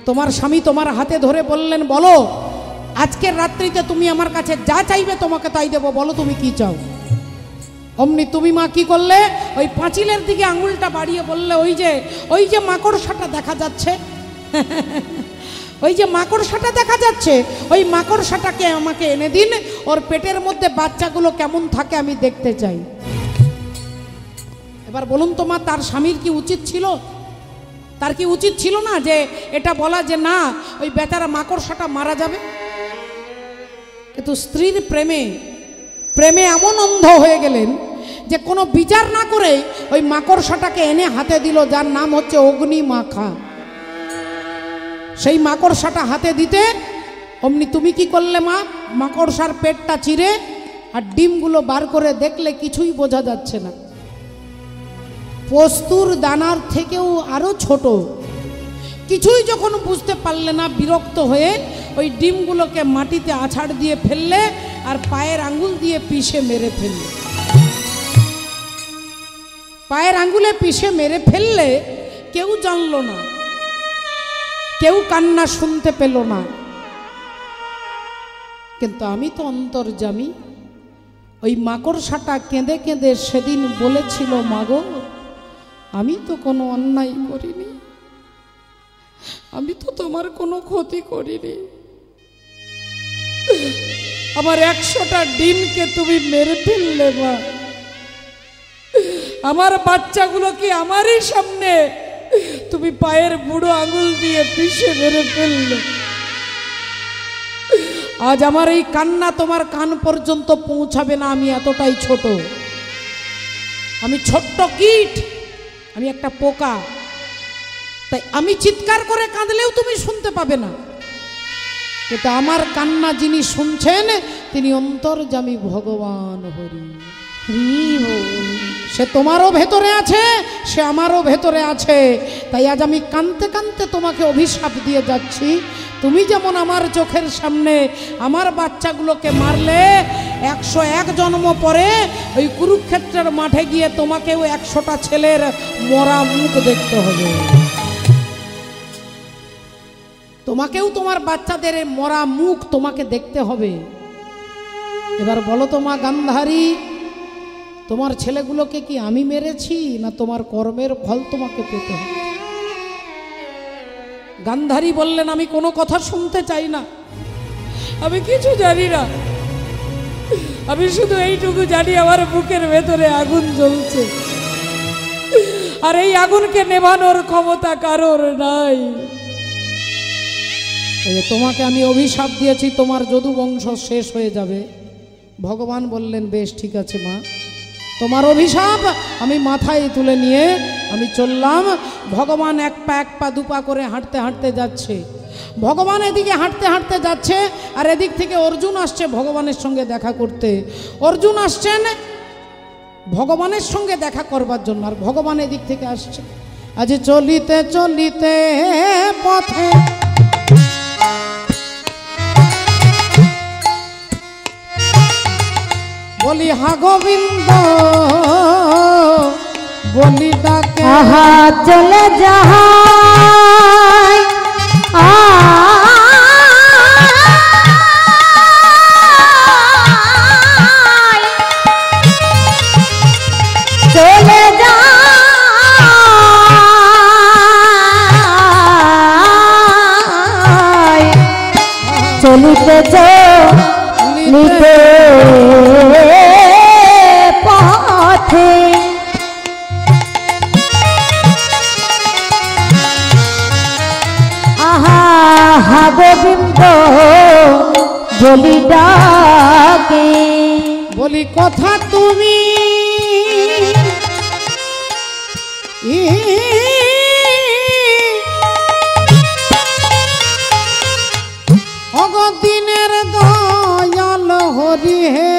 তোমার স্বামী তোমার হাতে ধরে বললেন, বলো আজকের রাত্রিতে তুমি আমার কাছে যা চাইবে তোমাকে তাই দেবো, বলো তুমি কি চাও। অমনি তুমি মা কি করলে, ওই পাঁচিলের দিকে আঙুলটা বাড়িয়ে বললে, ওই যে মাকড়সাটা দেখা যাচ্ছে, ওই যে মাকড়সাটা দেখা যাচ্ছে, ওই মাকড়সাটাকে আমাকে এনে দিন, ওর পেটের মধ্যে বাচ্চাগুলো কেমন থাকে আমি দেখতে চাই। এবার বলুন তো মা, তার স্বামীর কি উচিত ছিল? তার কি উচিত ছিল না যে এটা বলা যে না, ওই বেচারা মাকড়সাটা মারা যাবে? কিন্তু স্ত্রীর প্রেমে এমন অন্ধ হয়ে গেলেন যে কোনো বিচার না করে ওই মাকড়সাটাকে এনে হাতে দিল, যার নাম হচ্ছে অগ্নি মাখা। সেই মাকড়সাটা হাতে দিতে অমনি তুমি কি করলে মা, মাকড়সার পেটটা চিরে আর ডিমগুলো বার করে দেখলে কিছুই বোঝা যাচ্ছে না, পোস্তুর দানার থেকেও আরো ছোট। কিছুই যখন বুঝতে পারলে না, বিরক্ত হয়ে ওই ডিমগুলোকে মাটিতে আছাড় দিয়ে ফেললে আর পায়ের আঙ্গুল দিয়ে পিষে মেরে ফেললে। পায়ের আঙ্গুলে পিষে মেরে ফেললে কেউ জানলো না, কেউ কান্না শুনতে পেল না। কিন্তু আমি তো অন্তর্যামী। ওই মাকড়সাটা কেঁদে কেঁদে সেদিন বলেছিল, মাগো আমি তো কোনো অন্যায় করিনি, আমি তো তোমার কোনো ক্ষতি করিনি, আমার 100টা ডিমকে তুমি মেরে ফেললে মা, আমার বাচ্চাগুলো কি আমারই সামনে তুমি পায়ের বুড়ো আঙুল দিয়ে পিষে মেরে ফেললে। আজ আমার এই কান্না তোমার কান পর্যন্ত পৌঁছাবে না, আমি এতটাই ছোট, আমি ছোট্ট কীট, আমি একটা পোকা, তাই আমি চিৎকার করে কাঁদলেও তুমি শুনতে পাবে না, কিন্তু আমার কান্না যিনি শুনছেন তিনি অন্তর্যামী ভগবান হরি। সে তোমারও ভেতরে আছে, সে আমারও ভেতরে আছে। তাই আজ আমি কাঁদতে কাঁদতে তোমাকে অভিশাপ দিয়ে যাচ্ছি। তুমি যেমন আমার চোখের সামনে আমার বাচ্চাগুলোকে মারলে, 101 জন্ম পরে ওই কুরুক্ষেত্রের মাঠে গিয়ে তোমাকেও 100টা ছেলের মরা মুখ দেখতে হবে। তোমাকেও তোমার বাচ্চাদের মরা মুখ তোমাকে দেখতে হবে। এবার বলো তো মা গান্ধারী, তোমার ছেলেগুলোকে কি আমি মেরেছি, না তোমার কর্মের ফল তোমাকে পেতে হবে? গান্ধারী বললেন, আমি কোনো কথা শুনতে চাই না, আমি কিছু জানি না, আমি শুধু এইটুকু জানি আমার বুকের ভেতরে আগুন জ্বলছে, আর এই আগুনকে নেভানোর ক্ষমতা কারোর নাই। তোমাকে আমি অভিশাপ দিয়েছি, তোমার যদু বংশ শেষ হয়ে যাবে। ভগবান বললেন, বেশ ঠিক আছে মা, তোমার অভিশাপ আমি মাথায় তুলে নিয়ে আমি চললাম। ভগবান এক পা দুপা করে হাঁটতে হাঁটতে যাচ্ছে। ভগবান এদিকে হাঁটতে হাঁটতে যাচ্ছে, আর এদিক থেকে অর্জুন আসছে ভগবানের সঙ্গে দেখা করতে। অর্জুন আসছেন ভগবানের সঙ্গে দেখা করবার জন্য, আর ভগবান এদিক থেকে আসছে। আজ চলিতে চলিতে পথে বলি হা গোবিন্দ বলি ডাকে, আহা চলে যাহাই চলে যাই, চলিতে চলিতে পথে আহা হা গোবিন্দ বলি ডাকে। বলি কথা তুমি অগদিনের দয়াল হরি হে,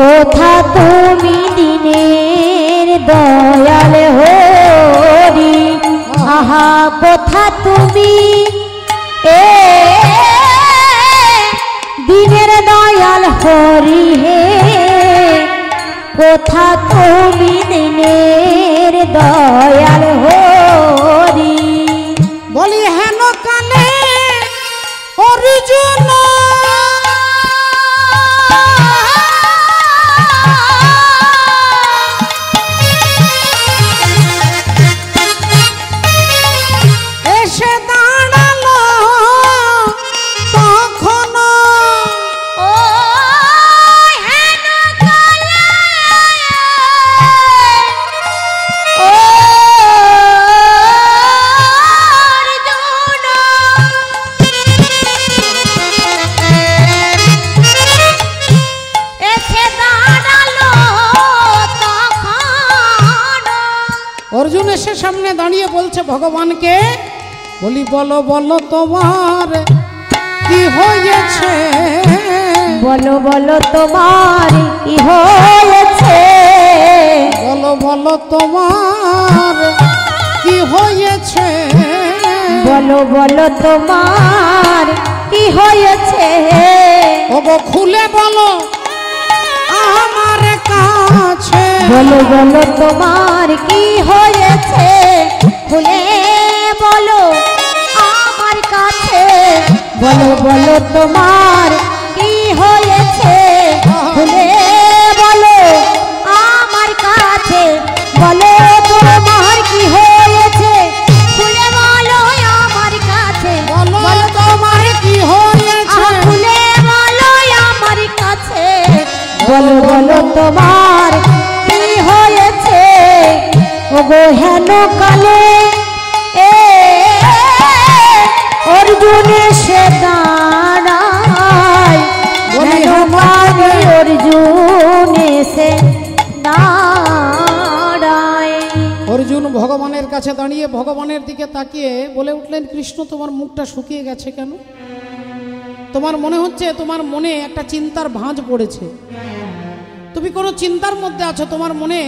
কোথা তুমি দিনের দয়াল হরি, আহা কোথা তুমি দিনের দয়াল হরি হে, কোথা তুমি দিনের দয়াল হরি। বলি হেন কালে অর্জুন এসে দাঁড়ালো তখন, অর্জুন এসে সামনে দাঁড়িয়ে বলছে ভগবানকে, বলি বলো বলো তোমার কি হয়েছে, বলো বলো তোমার কি হয়েছে, বলো বলো তোমার কি হয়েছে, বলো বলো তোমার কি হয়েছে, ওগো খুলে বলো আমার কাছে, বলো বলো তোমার কি হয়েছে, খুলে বলো আমার কাছে, বলো বলো তোমার কি হয়েছে, খুলে বলো আমার কাছে, বলো তোমার কি হয়েছে, খুলে বলো আমার কাছে, বলো তোমার কি হয়েছে, খুলে বলো আমার কাছে, বলো বলো তোমার কি হয়েছে, ওগো হেন কালে অর্জুন সে দাঁড়ায়, হেন কালে নারায়ণ। অর্জুন ভগবানের কাছে দাঁড়িয়ে ভগবানের দিকে তাকিয়ে বলে উঠলেন, কৃষ্ণ তোমার মুখটা শুকিয়ে গেছে কেন? তোমার মনে হচ্ছে তোমার মনে একটা চিন্তার ভাঁজ পড়েছে, তুমি কোনো চিন্তার মধ্যে আছো, তোমার মনে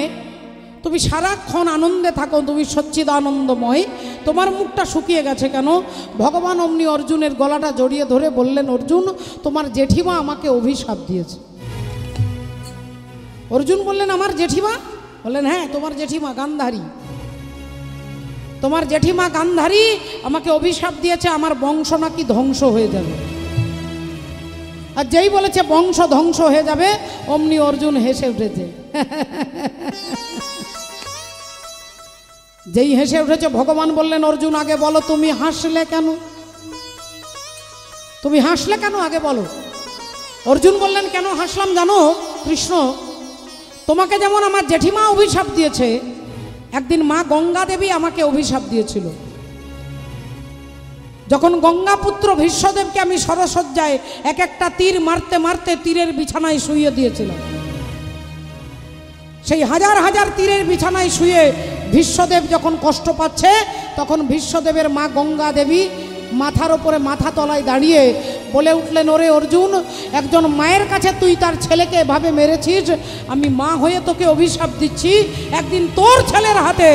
তুমি সারাক্ষণ আনন্দে থাকো, তুমি সচ্চিদানন্দময়, তোমার মুখটা শুকিয়ে গেছে কেন? ভগবান অমনি অর্জুনের গলাটা জড়িয়ে ধরে বললেন, অর্জুন তোমার জেঠিমা আমাকে অভিশাপ দিয়েছে। অর্জুন বললেন, আমার জেঠিমা? বললেন, হ্যাঁ তোমার জেঠিমা গান্ধারী, তোমার জেঠিমা গান্ধারী আমাকে অভিশাপ দিয়েছে, আমার বংশ নাকি ধ্বংস হয়ে যাবে। আর যেই বলেছে বংশ ধ্বংস হয়ে যাবে, অমনি অর্জুন হেসে উঠেছে। যেই হেসে উঠেছে, ভগবান বললেন, অর্জুন আগে বলো তুমি হাসলে কেন? তুমি হাসলে কেন আগে বলো। অর্জুন বললেন, কেন হাসলাম জানো কৃষ্ণ? তোমাকে যেমন আমার জেঠিমা অভিশাপ দিয়েছে, একদিন মা গঙ্গা দেবী আমাকে অভিশাপ দিয়েছিল। যখন গঙ্গাপুত্র ভীষ্মদেবকে আমি সরসজ্জায় এক একটা তীর মারতে মারতে তীরের বিছানায় শুইয়ে দিয়েছিলাম, সেই হাজার হাজার তীরের বিছানায় শুয়ে ভীষ্মদেব যখন কষ্ট পাচ্ছে, তখন ভীষ্মদেবের মা গঙ্গা দেবী মাথার ওপরে মাথা তলায় দাঁড়িয়ে বলে উঠলেন, ওরে অর্জুন, একজন মায়ের কাছে তুই তার ছেলেকে এভাবে মেরেছিস, আমি মা হয়ে তোকে অভিশাপ দিচ্ছি, একদিন তোর ছেলের হাতে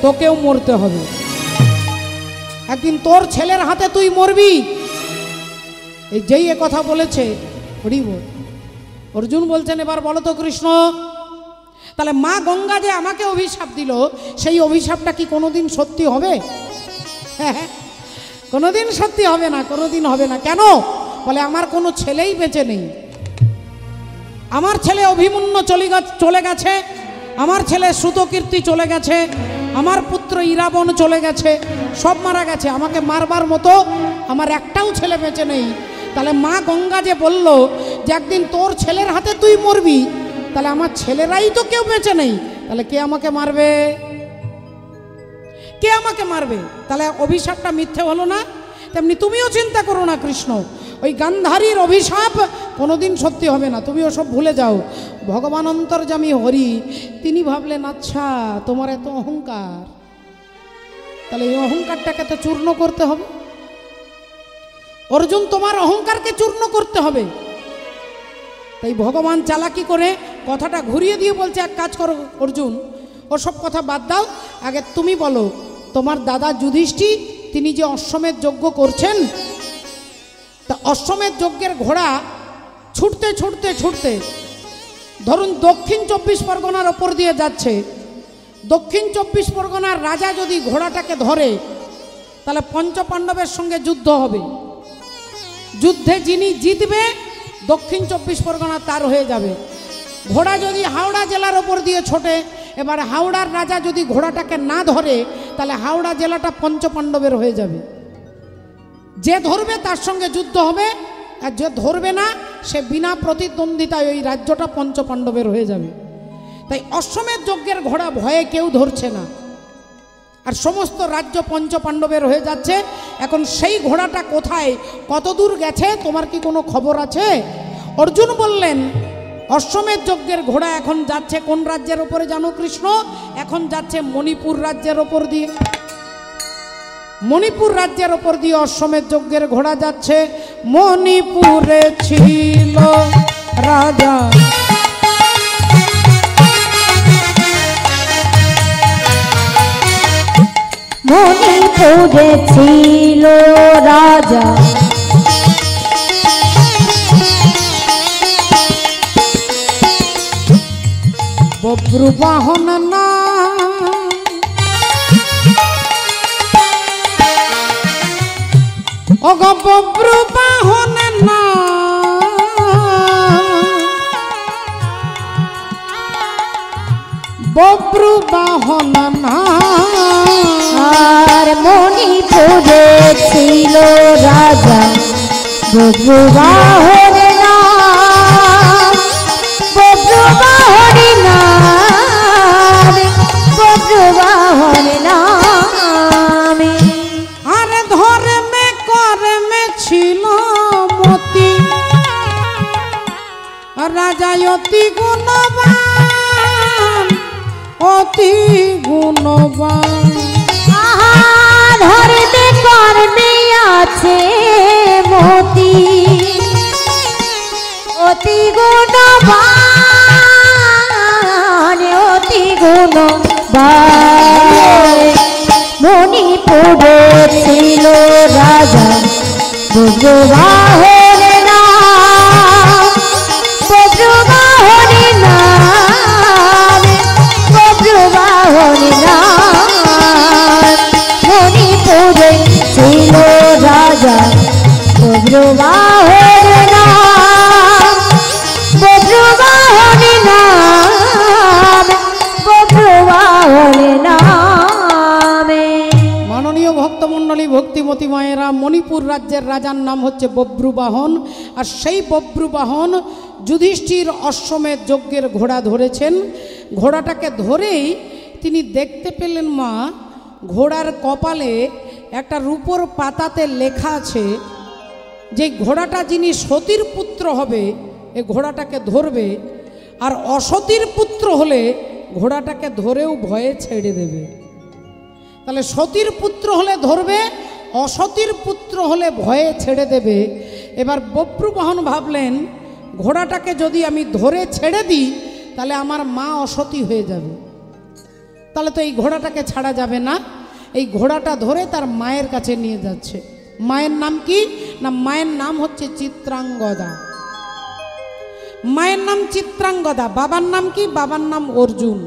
তোকেও মরতে হবে, একদিন তোর ছেলের হাতে তুই মরবি। এই যেই এ কথা বলেছে, অর্জুন বলছেন, এবার বলো তো কৃষ্ণ, তাহলে মা গঙ্গা যে আমাকে অভিশাপ দিল, সেই অভিশাপটা কি কোনোদিন সত্যি হবে? কোনোদিন সত্যি হবে না, কোনোদিন হবে না। কেন? বলে আমার কোনো ছেলেই বেঁচে নেই, আমার ছেলে অভিমন্যু চলে গেছে, আমার ছেলে শ্রুতকীর্তি চলে গেছে, আমার পুত্র ইরাবণ চলে গেছে, সব মারা গেছে, আমাকে মারবার মতো আমার একটাও ছেলে বেঁচে নেই। তাহলে মা গঙ্গা যে বলল যে একদিন তোর ছেলের হাতে তুই মরবি, তাহলে আমার ছেলেরাই তো কেউ বেঁচে নেই, তাহলে কে আমাকে মারবে? কে আমাকে মারবে? তাহলে অভিশাপটা মিথ্যে হলো না? তেমনি তুমিও চিন্তা করো না কৃষ্ণ, ওই গান্ধারীর অভিশাপ কোনোদিন সত্যি হবে না, তুমি ওসব ভুলে যাও। ভগবান অন্তর্যামী হরি তিনি ভাবলেন, আচ্ছা তোমার এত অহংকার, তাহলে এই অহংকারটাকে তো চূর্ণ করতে হবে। অর্জুন তোমার অহংকারকে চূর্ণ করতে হবে। তাই ভগবান চালাকি করে কথাটা ঘুরিয়ে দিয়ে বলছে, এক কাজ করো অর্জুন, ওসব কথা বাদ দাও, আগে তুমি বলো তোমার দাদা যুধিষ্ঠির তিনি যে অশ্বমেধ যজ্ঞ করছেন, তা অশ্বমেধ যজ্ঞের ঘোড়া ছুটতে ছুটতে ছুটতে ধরুন দক্ষিণ 24 পরগনার ওপর দিয়ে যাচ্ছে, দক্ষিণ 24 পরগনার রাজা যদি ঘোড়াটাকে ধরে, তাহলে পঞ্চপাণ্ডবের সঙ্গে যুদ্ধ হবে, যুদ্ধে যিনি জিতবে দক্ষিণ 24 পরগনা তার হয়ে যাবে। ঘোড়া যদি হাওড়া জেলার ওপর দিয়ে ছোটে, এবার হাওড়ার রাজা যদি ঘোড়াটাকে না ধরে, তাহলে হাওড়া জেলাটা পঞ্চপাণ্ডবের হয়ে যাবে। যে ধরবে তার সঙ্গে যুদ্ধ হবে, আর যে ধরবে না সে বিনা প্রতিদ্বন্দ্বিতায় ওই রাজ্যটা পঞ্চপাণ্ডবের হয়ে যাবে। তাই অশ্বমেধ যজ্ঞের ঘোড়া ভয়ে কেউ ধরছে না, আর সমস্ত রাজ্য পঞ্চপাণ্ডবের হয়ে যাচ্ছে। এখন সেই ঘোড়াটা কোথায়, কত দূর গেছে, তোমার কি কোনো খবর আছে? অর্জুন বললেন, অশ্বমেধ যজ্ঞের ঘোড়া এখন যাচ্ছে কোন রাজ্যের ওপরে জানো কৃষ্ণ? এখন যাচ্ছে মণিপুর রাজ্যের ওপর দিয়ে। মণিপুর রাজ্যের ওপর দিয়ে অশ্বমেধ যজ্ঞের ঘোড়া যাচ্ছে। মণিপুরে ছিল রাজা মণিপুরে ছিল রাজা বব্রুবাহন না, অগ বব্রুবাহন না, বব্রুবাহন না। আর মণিপুরে ছিল রাজা বব্রুবাহন না, বব্রুবাহন না, বব্রুবাহন না। আর ধর্মে কর্মে ছিল মতি, রাজা অতি গুণবান। গুণবান। আহা ধরতে কর্মে আছে মতি অতি গুণবান অতি গুণবান। মণিপুরে ছিল রাজা বজ্রবাহন নাম বজ্রবাহন নাম বজ্রবাহন নাম। মণিপুরে ছিল রাজা বজ্রবাহন নাম বজ্রবাহন নাম বজ্রবাহন নামে। মাননীয় ভক্তমণ্ডলী ভক্তিমতী মায়েরা, মণিপুর রাজ্যের রাজার নাম হচ্ছে বব্রুবাহন। আর সেই বব্রুবাহন যুধিষ্ঠির অশ্বমেধ যজ্ঞের ঘোড়া ধরেছেন। ঘোড়াটাকে ধরেই তিনি দেখতে পেলেন মা, ঘোড়ার কপালে একটা রূপোর পাতাতে লেখা আছে যে ঘোড়াটা যিনি সতীর পুত্র হবে এ ঘোড়াটাকে ধরবে, আর অসতীর পুত্র হলে ঘোড়াটাকে ধরেও ভয়ে ছেড়ে দেবে। তাহলে সতীর পুত্র হলে ধরবে, অসতীর পুত্র হলে ভয়ে ছেড়ে দেবে। এবার বব্রুবাহন ভাবলেন ঘোড়াটাকে যদি আমি ধরে ছেড়ে দিই তাহলে আমার মা অসতী হয়ে যাবে, তাহলে তো এই ঘোড়াটাকে ছাড়া যাবে না। এই ঘোড়াটা ধরে তার মায়ের কাছে নিয়ে যাচ্ছে। মায়ের নাম কি না, মায়ের নাম হচ্ছে চিত্রাঙ্গদা। মায়ের নাম চিত্রাঙ্গদা। বাবার নাম কি, বাবার নাম অর্জুন।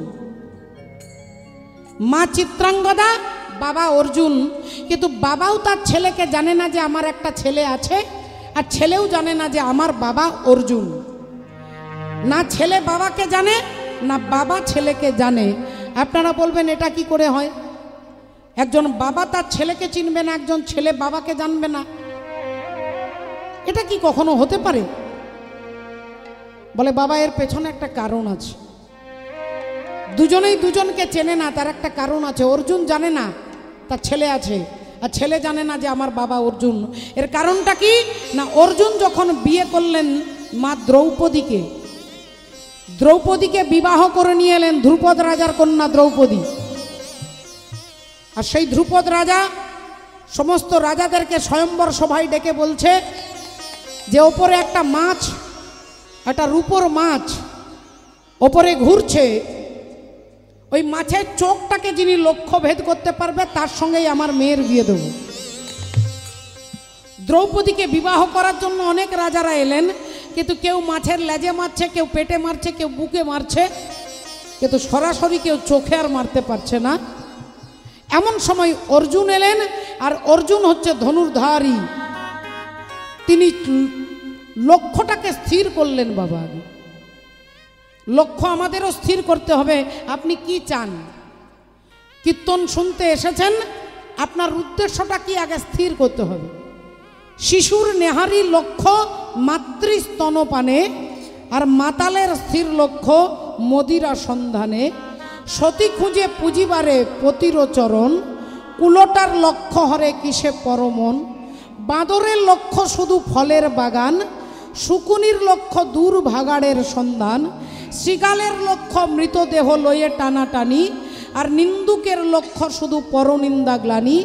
মা চিত্রাঙ্গদা, বাবা অর্জুন। কিন্তু বাবাও তার ছেলেকে জানে না যে আমার একটা ছেলে আছে, আর ছেলেও জানে না যে আমার বাবা অর্জুন। না ছেলে বাবাকে জানে, না বাবা ছেলেকে জানে। আপনারা বলবেন এটা কি করে হয়? একজন বাবা তার ছেলেকে চিনবে না, একজন ছেলে বাবাকে জানবে না, এটা কি কখনো হতে পারে? বলে বাবা এর পেছনে একটা কারণ আছে। দুজনেই দুজনকে চেনে না, তার একটা কারণ আছে। অর্জুন জানে না তার ছেলে আছে, আর ছেলে জানে না যে আমার বাবা অর্জুন। এর কারণটা কি না, অর্জুন যখন বিয়ে করলেন মা দ্রৌপদীকে, দ্রৌপদীকে বিবাহ করে নিয়ে এলেন, ধ্রুপদ রাজার কন্যা দ্রৌপদী। আর সেই ধ্রুপদ রাজা সমস্ত রাজাদেরকে স্বয়ম্বর সভায় ডেকে বলছে যে ওপরে একটা মাছ, একটা রূপোর মাছ ওপরে ঘুরছে, ওই মাছের চোখটাকে যিনি লক্ষ্য ভেদ করতে পারবে তার সঙ্গেই আমার মেয়ের বিয়ে দেব। দ্রৌপদীকে বিবাহ করার জন্য অনেক রাজারা এলেন, কিন্তু কেউ মাছের লেজে মারছে, কেউ পেটে মারছে, কেউ বুকে মারছে, কিন্তু সরাসরি কেউ চোখে আর মারতে পারছে না। এমন সময় অর্জুন এলেন, আর অর্জুন হচ্ছে ধনুর্ধারী। তিনি লক্ষ্যটাকে স্থির করলেন। বাবা লক্ষ্য আমাদেরও স্থির করতে হবে। আপনি কি চান? কীর্তন শুনতে এসেছেন, আপনার উদ্দেশ্যটা কি আগে স্থির করতে হবে। শিশুর নেহারি লক্ষ্য মাতৃস্তনপানে, আর মাতালের স্থির লক্ষ্য মদিরা সন্ধানে। সতী খুঁজে পুজিবারে পতির চরণ, কুলোটার লক্ষ্য হরে কিসে পরমন। বাঁদরের লক্ষ্য শুধু ফলের বাগান, শুকুনির লক্ষ্য দূর ভাগাড়ের সন্ধান। শৃগালের লক্ষ্য মৃতদেহ লয়ে টানাটানি, আর নিন্দুকের লক্ষ্য শুধু পরনিন্দা গ্লানি।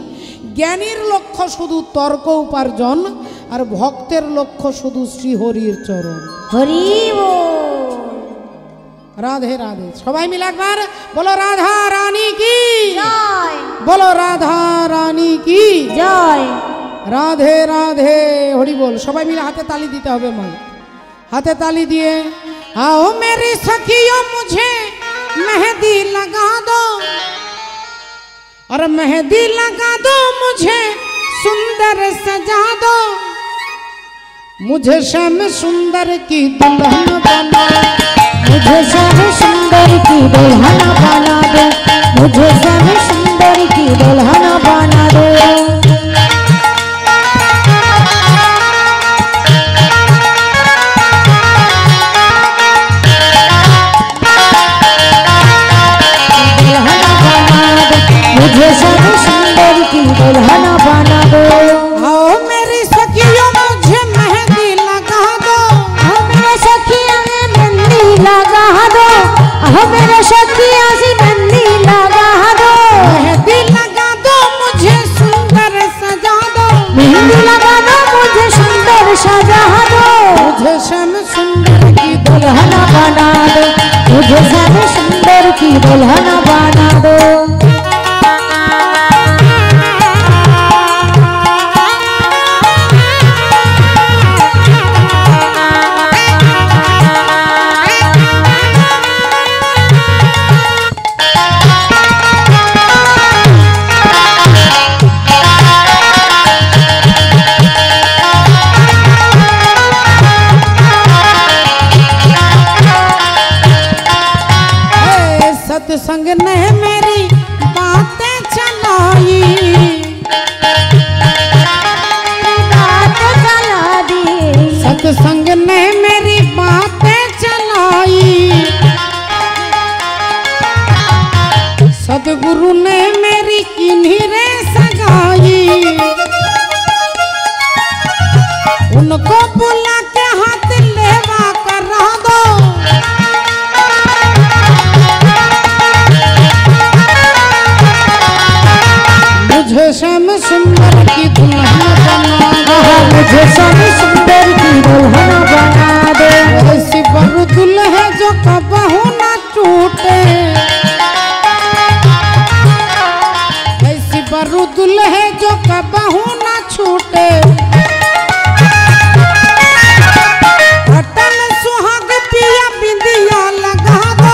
জ্ঞানীর লক্ষ্য শুধু তর্ক উপার্জন, আর ভক্তের লক্ষ্য শুধু শ্রীহরির চরণ। হরি রাধে রাধে। সবাই মিলে একবার বলো রাধা রানী কি জয়, বলো রাধা রানী কি জয়। রাধে রাধে হরি বল। সবাই মিলে হাতে তালি দিতে হবে। মা হাতে তালি দিয়ে आओ मेरी सखियों मुझे मेहंदी लगा दो, और मेहंदी लगा दो मुझे सुंदर सजा दो। मुझे श्याम सुंदर की दुल्हन बना, मुझे श्याम सुंदर की दुल्हन बना दो, मुझे श्याम सुंदर की दुल्हन बना दो। मुझे श्याम सुंदर की दुल्हन बना दो। आओ मेरी सखियों मुझे मेहंदी लगा दो, आओ मेरे सखिया में मेहंदी लगा दो, आओ मेरे सखिया से मेहंदी लगा दो। मेहंदी लगा दो मुझे सुंदर सजा दो मुझे श्याम सुंदर की दुल्हन बना दो मुझे श्याम सुंदर की दुल्हन बना दो सत्संग ने मेरी बातें चलाई बात चला दी सत्संग ने मेरी बातें चलाई सदगुरु ने मेरी किन्हीं रे सगाई उनको बुला के हाथ लेवा करा दो मुझे श्याम सुंदर की दुल्हन बना दो मुझे श्याम सुंदर की दुल्हन बना दो ऐसी बरु दुल्हे जो कबहू न टूटे ऐसी बरु दुल्हे जो कबहू न छूटे अटल सुहाग पिया बिंदिया लगा दो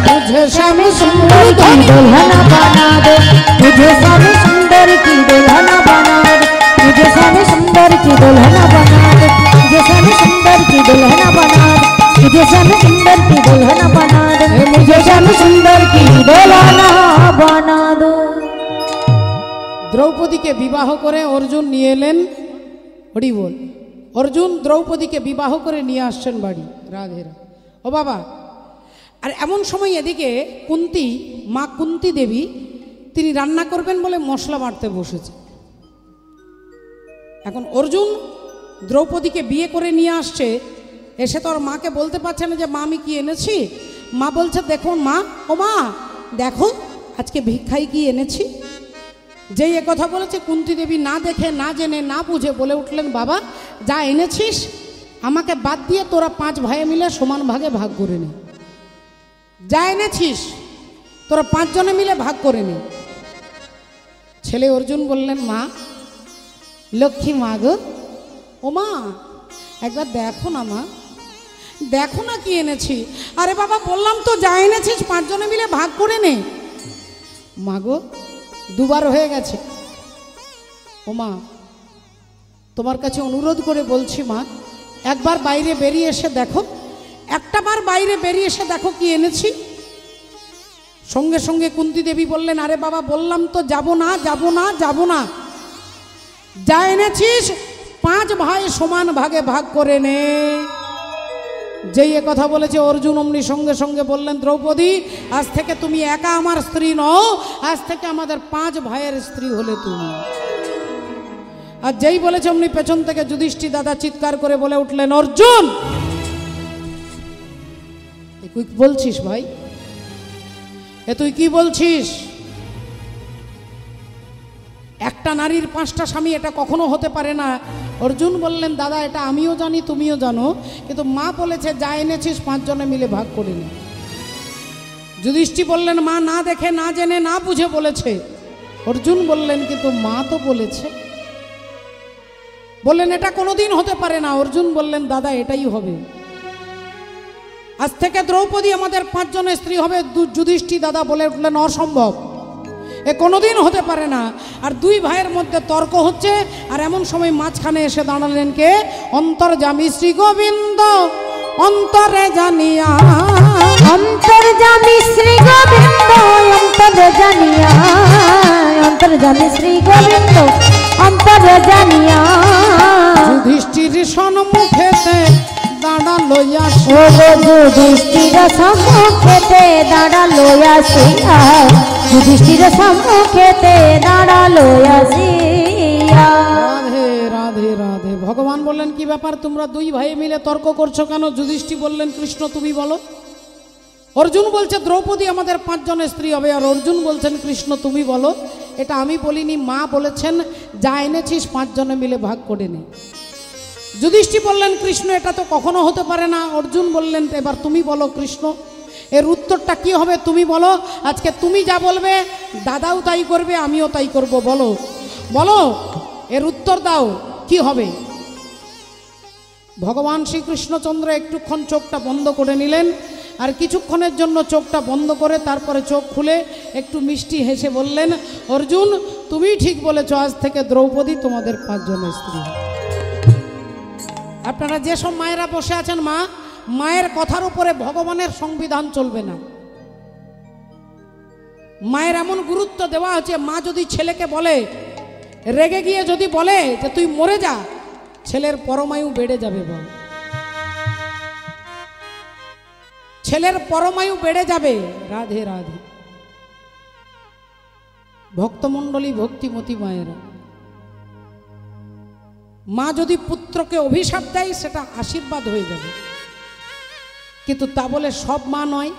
मुझे श्याम सुंदर की दुल्हन बना दो मुझे श्याम सुंदर की दुल्हन बना दो मुझे श्याम सुंदर की दुल्हन बना दो मुझे श्याम सुंदर की दुल्हन बना दो मुझे श्याम सुंदर की दुल्हन बना दो मुझे श्याम सुंदर की दुल्हन बना दो দ্রৌপদীকে বিবাহ করে অর্জুন নিয়ে এলেন হরি বল অর্জুন দ্রৌপদীকে বিবাহ করে নিয়ে আসছেন বাড়ি রাধে রাধে ও বাবা আর এমন সময় এদিকে কুন্তি মা কুন্তি দেবী তিনি রান্না করবেন বলে মশলা বাটতে বসেছে এখন অর্জুন দ্রৌপদীকে বিয়ে করে নিয়ে আসছে এসে তো আর মাকে বলতে পারছে না যে মা আমি কি এনেছি মা বলছে দেখুন মা ও মা দেখো আজকে ভিক্ষাই কি এনেছি যেই এ কথা বলেছে কুন্তি দেবী না দেখে না জেনে না বুঝে বলে উঠলেন বাবা যা এনেছিস আমাকে বাদ দিয়ে তোরা 5 ভাই মিলে সমান ভাগে ভাগ করে নে যা এনেছিস তোরা 5 জনে মিলে ভাগ করে নে ছেলে অর্জুন বললেন মা লক্ষ্মী মা গো ও মা একবার দেখো না মা দেখো না কি এনেছি আরে বাবা বললাম তো যা এনেছিস 5 জনে মিলে ভাগ করে নে মা গো দুবার হয়ে গেছে ও মা তোমার কাছে অনুরোধ করে বলছি মা একবার বাইরে বেরিয়ে এসে দেখো একটাবার বাইরে বেরিয়ে এসে দেখো কি এনেছি সঙ্গে সঙ্গে কুন্তি দেবী বললেন আরে বাবা বললাম তো যাব না যাব না যাব না যা এনেছিস 5 ভাই সমান ভাগে ভাগ করে নে যেই এ কথা বলেছে অর্জুন অমনি সঙ্গে সঙ্গে বললেন দ্রৌপদী আজ থেকে তুমি একা আমার স্ত্রী নও আজ থেকে আমাদের 5 ভাইয়ের স্ত্রী হলে তুমি আর যেই বলেছে অমনি পেছন থেকে যুধিষ্ঠির দাদা চিৎকার করে বলে উঠলেন অর্জুন তুই কি বলছিস ভাই এ তুই কি বলছিস একটা নারীর 5টা স্বামী এটা কখনো হতে পারে না অর্জুন বললেন দাদা এটা আমিও জানি তুমিও জানো কিন্তু মা বলেছে যা এনেছিস 5 জনে মিলে ভাগ করে নে যুধিষ্ঠির বললেন মা না দেখে না জেনে না বুঝে বলেছে অর্জুন বললেন কিন্তু মা তো বলেছে বললেন এটা কোনোদিন হতে পারে না অর্জুন বললেন দাদা এটাই হবে আজ থেকে দ্রৌপদী আমাদের 5 জনের স্ত্রী হবে যুধিষ্ঠির দাদা বলে উঠলেন অসম্ভব এ কোনোদিন হতে পারে না আর 2 ভাইয়ের মধ্যে তর্ক হচ্ছে আর এমন সময় মাঝখানে এসে দাঁড়ালেন কে অন্তর্যামী শ্রী গোবিন্দ অন্তরে জানিয়া অন্তর্যামী শ্রী গোবিন্দ অন্তরে জানিয়া অন্তর্যামী শ্রী গোবিন্দ অন্তরে জানিয়া যুধিষ্ঠির সম্মুখেতে দাঁড়ালো যুধিষ্ঠির সম্মুখেতে দাঁড়ালো আসিয়া যুধিষ্ঠির সম্মুখেতে দাঁড়ালো আসিয়া রাধে রাধে রাধে ভগবান বললেন কি ব্যাপার, তোমরা দুই ভাই মিলে তর্ক করছো কেন? যুধিষ্ঠির বললেন কৃষ্ণ তুমি বলো। অর্জুন বলছে দ্রৌপদী আমাদের 5 জনের স্ত্রী হবে, আর অর্জুন বলছেন কৃষ্ণ তুমি বলো। এটা আমি বলিনি, মা বলেছেন যা এনেছিস 5 জনে মিলে ভাগ করে নে। যুধিষ্ঠির বললেন কৃষ্ণ এটা তো কখনো হতে পারে না। অর্জুন বললেন এবার তুমি বলো কৃষ্ণ, এর উত্তরটা কি হবে তুমি বলো। আজকে তুমি যা বলবে দাদাও তাই করবে, আমিও তাই করব, বলো বলো এর উত্তর দাও কি হবে। ভগবান শ্রীকৃষ্ণচন্দ্র একটুক্ষণ চোখটা বন্ধ করে নিলেন, আর কিছুক্ষণের জন্য চোখটা বন্ধ করে তারপরে চোখ খুলে একটু মিষ্টি হেসে বললেন অর্জুন তুমি ঠিক বলেছ, আজ থেকে দ্রৌপদী তোমাদের 5 জনের স্ত্রী। আপনারা যেসব মায়েরা বসে আছেন, মায়ের কথার উপরে ভগবানের সংবিধান চলবে না। মায়ের এমন গুরুত্ব দেওয়া হচ্ছে, মা যদি ছেলেকে বলে, রেগে গিয়ে যদি বলে যে তুই মরে যা, ছেলের পরমায়ু বেড়ে যাবে, বল ছেলের পরমায়ু বেড়ে যাবে। রাধে রাধে। ভক্তমণ্ডলী, ভক্তিমতী মায়েরা, মা যদি পুত্রকে অভিশাপ দেয় সেটা আশীর্বাদ হয়ে যাবে, কিন্তু তা বলে সব মা নয়।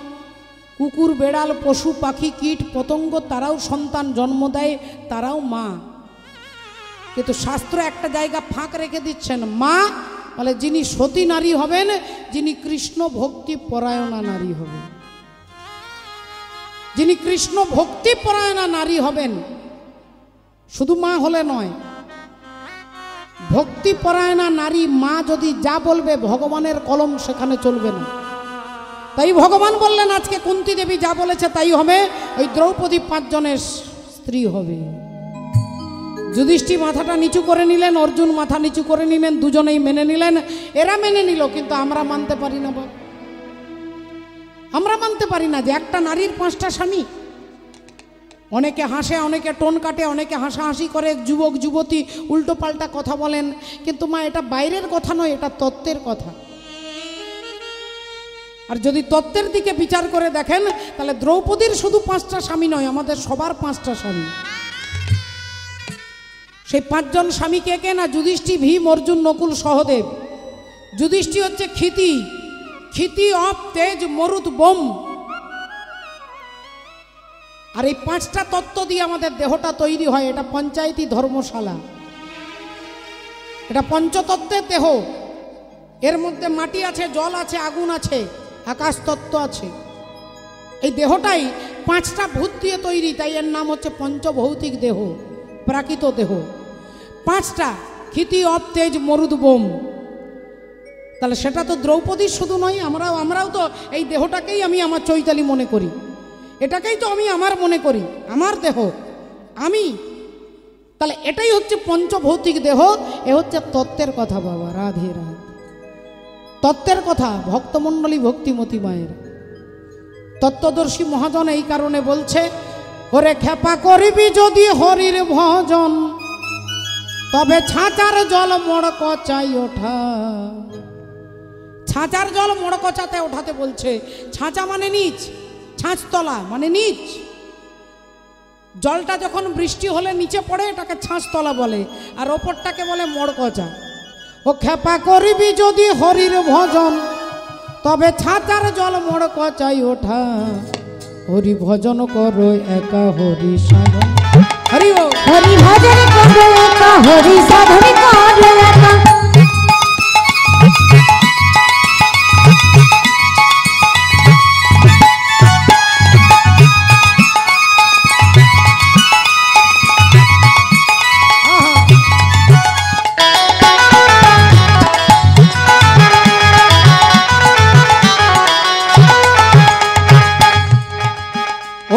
কুকুর, বেড়াল, পশু পাখি, কীট পতঙ্গ তারাও সন্তান জন্ম দেয়, তারাও মা। কিন্তু শাস্ত্র একটা জায়গা ফাঁক রেখে দিচ্ছেন, মা বলে যিনি সতী নারী হবেন, যিনি কৃষ্ণ ভক্তি পরায়ণা নারী হবেন। যিনি কৃষ্ণ ভক্তি পরায়ণা নারী হবেন, শুধু মা হলে নয়, ভক্তি পরায়ণা নারী মা যদি যা বলবে ভগবানের কলম সেখানে চলবে না। তাই ভগবান বললেন আজকে কুন্তী দেবী যা বলেছে তাই হবে, ওই দ্রৌপদী 5 জনের স্ত্রী হবে। যুধিষ্ঠির মাথাটা নিচু করে নিলেন, অর্জুন মাথা নিচু করে নিলেন, দুজনেই মেনে নিলেন। এরা মেনে নিল, কিন্তু আমরা মানতে পারি না। আমরা মানতে পারি না যে একটা নারীর 5টা স্বামী। অনেকে হাসে, অনেকে টোন কাটে, অনেকে হাসাহাসি করে, যুবক যুবতী উল্টো পাল্টা কথা বলেন, কিন্তু মা এটা বাইরের কথা নয়, এটা তত্ত্বের কথা। আর যদি তত্ত্বের দিকে বিচার করে দেখেন, তাহলে দ্রৌপদীর শুধু 5টা স্বামী নয়, আমাদের সবার 5টা স্বামী। সেই 5 জন স্বামী কে কে না? যুধিষ্ঠির, ভীম, অর্জুন, নকুল, সহদেব। যুধিষ্ঠির হচ্ছে ক্ষিতি অফ তেজ মরুদ বোম। আর এই 5টা তত্ত্ব দিয়ে আমাদের দেহটা তৈরি হয়। এটা পঞ্চায়েতি ধর্মশালা, এটা পঞ্চতত্ত্বের দেহ। এর মধ্যে মাটি আছে, জল আছে, আগুন আছে, আকাশ তত্ত্ব আছে। এই দেহটাই 5টা ভূত দিয়ে তৈরি, তাই এর নাম হচ্ছে পঞ্চভৌতিক দেহ, প্রাকৃত দেহ। 5টা ক্ষিতি অপ তেজ মরুদ বোম। তাহলে সেটা তো দ্রৌপদীর শুধু নয়, আমরাও তো এই দেহটাকেই আমি আমার চৈতালি মনে করি, এটাকেই তো আমি আমার মনে করি, আমার দেহ আমি। তাহলে এটাই হচ্ছে পঞ্চভৌতিক দেহ। এ হচ্ছে তত্ত্বের কথা বাবা। রাধে রাধে। তত্ত্বের কথা। ভক্তমণ্ডলী, ভক্তিমতী মায়ের তত্ত্বদর্শী মহাজন এই কারণে বলছে, ওরে খেপা করবি যদি হরির ভজন, তবে ছাঁচার জল মড়কচাই ওঠা। ছাঁচার জল মড়কচাতে ওঠাতে বলছে। ছাঁচা মানে নিচ, ছাঁচতলা মানে নিচ। জলটা যখন বৃষ্টি হলে নিচে পড়ে এটাকে ছাঁচতলা বলে, আর ওপরটাকে বলে মড়কচা। ও খেপা করবি যদি হরির ভজন, তবে ছাঁচার জল মড়কচাই ওঠা। হরি ভজন করো একা হরি সাধন। হরি ও হরি ভজন করো একা, হরি সাধন করো একা।